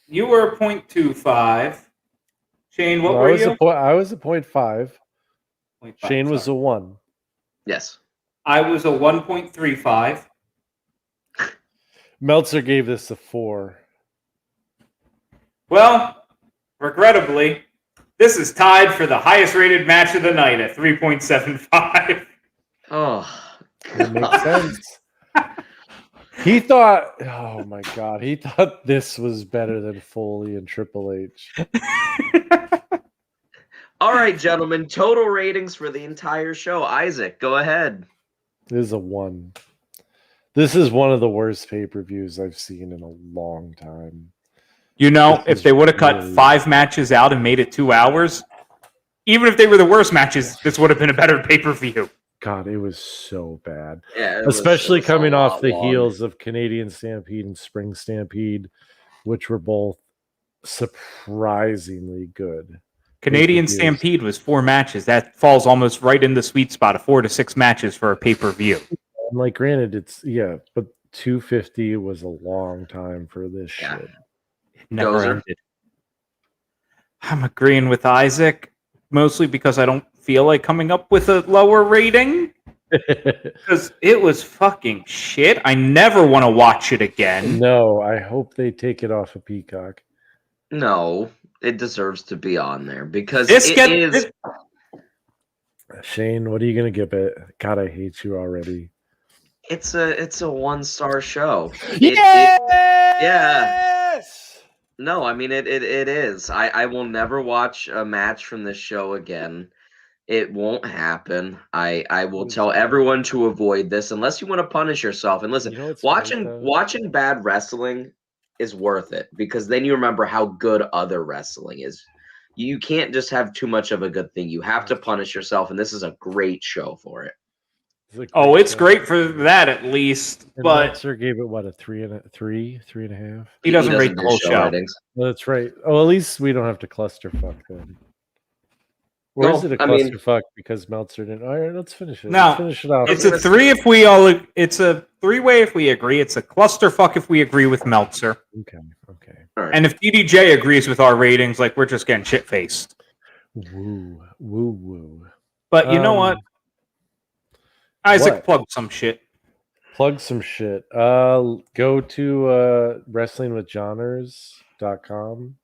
you were a 0.25. Shane, what No, were I was you? I was a 0.5. 0.5, Shane was sorry. a 1. Yes. I was a 1.35. Meltzer gave this a 4. Well, regrettably, this is tied for the highest rated match of the night at 3.75. Oh, It makes sense. He thought, oh my God, he thought this was better than Foley and Triple H. All right, gentlemen. Total ratings for the entire show. Isaac, go ahead. This is a 1. This is one of the worst pay-per-views I've seen in a long time. You know, This if they would have cut really- 5 matches out and made it 2 hours, even if they were the worst matches, this would have been a better pay-per-view. God, it was so bad. Yeah, Especially it was a coming off lot the long. heels of Canadian Stampede and Spring Stampede, which were both surprisingly good. Canadian Pay-per-views. Stampede was 4 matches. That falls almost right in the sweet spot of 4 to 6 matches for a pay-per-view. And like, granted, it's but 250 was a long time for this Yeah. shit. Never Dozer? ended. I'm agreeing with Isaac, mostly because I don't feel like coming up with a lower rating. Because it was fucking shit. I never want to watch it again. No, I hope they take it off of Peacock. No, it deserves to be on there because This it get- is. this- Shane, what are you gonna give it? God, I hate you already. It's a 1-star show. Yes! No, I mean it is. I will never watch a match from this show again. It won't happen. I will tell everyone to avoid this unless you want to punish yourself. And listen, You know what's funny, though? watching bad wrestling is worth it because then you remember how good other wrestling is. You can't just have too much of a good thing. You have to punish yourself, and this is a great show for it. Oh, it's great for that at least, And but Meltzer gave it what, a 3.5? he doesn't rate do the whole show. ratings. Well, that's right. Oh, at least we don't have to clusterfuck then. Or is No, it a I mean- clusterfuck because Meltzer didn't? All right, let's finish it. No, Let's finish it off. It's a 3 if we all. It's a 3-way if we agree. It's a clusterfuck if we agree with Meltzer. Okay. All right. And if DDJ agrees with our ratings, like we're just getting shit faced. Woo, woo, woo. But you know what? Isaac what? plugged some shit. Plug some shit. Go to wrestlingwithjohners.com.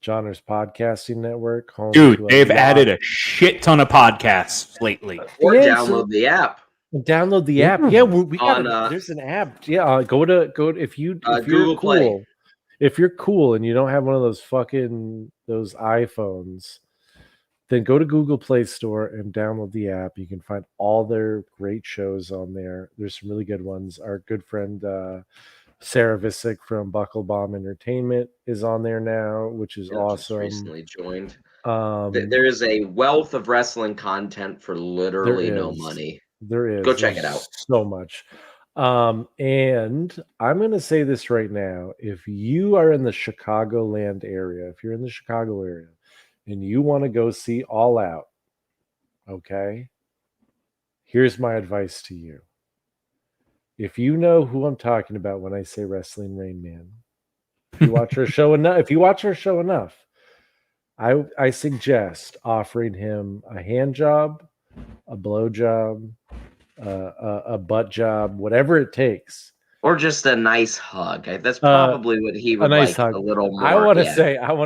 Johners Podcasting Network. Home Dude, to they've lot- added a shit ton of podcasts lately. Or Yeah, download the app. Download the app. Yeah, we got On, there's an app. Yeah, go to if you're Google cool. Play. If you're cool and you don't have one of those fucking those iPhones, then go to Google Play Store and download the app. You can find all their great shows on there. There's some really good ones. Our good friend Sarah Visick from Buckle Bomb Entertainment is on there now, which is Just awesome. recently joined. There is a wealth of wrestling content for literally no money. There is. Go check it out. So much. And I'm going to say this right now. If you are in the Chicagoland area, if you're in the Chicago area and you want to go see All Out, okay, here's my advice to you. If you know who I'm talking about when I say Wrestling Rain Man, if you watch our show enough, I suggest offering him a hand job, a blow job, a butt job, whatever it takes, or just a nice hug. That's probably what he would nice like hug. a little more. I want to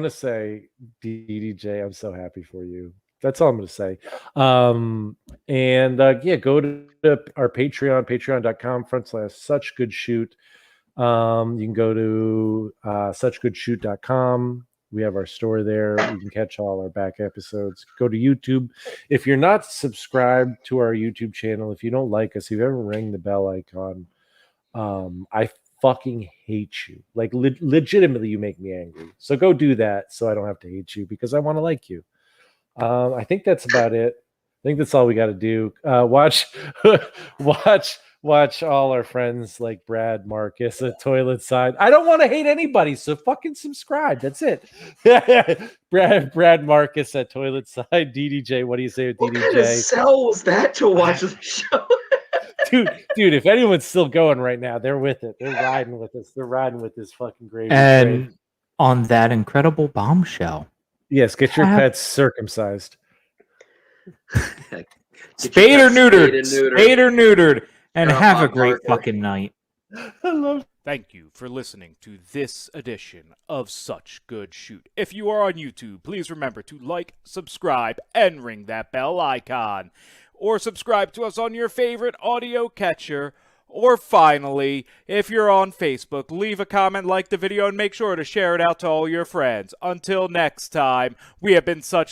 say, DDJ, I'm so happy for you. That's all I'm going to say. Go to our Patreon, patreon.com/suchgoodshoot. You can go to suchgoodshoot.com. We have our store there. You can catch all our back episodes. Go to YouTube. If you're not subscribed to our YouTube channel, if you don't like us, if you ever ring the bell icon, I fucking hate you. Like legitimately, you make me angry. So go do that so I don't have to hate you because I want to like you. I think that's about it. I think that's all we got to do. Watch all our friends like Brad Marcus at Toilet Side. I don't want to hate anybody, so fucking subscribe. That's it. Brad Marcus at Toilet Side. DDJ, what do you say with What DDJ? kind of sells that to watch the show? dude, if anyone's still going right now, they're with it. They're riding with us. They're riding with this fucking gravy And train. on that incredible bombshell, Yes, get your pets circumcised. spayed or neutered, and have a great fucking night. I love. Thank you for listening to this edition of Such Good Shoot. If you are on YouTube, please remember to like, subscribe, and ring that bell icon. Or subscribe to us on your favorite audio catcher. Or finally, if you're on Facebook, leave a comment, like the video, and make sure to share it out to all your friends. Until next time, we have been Such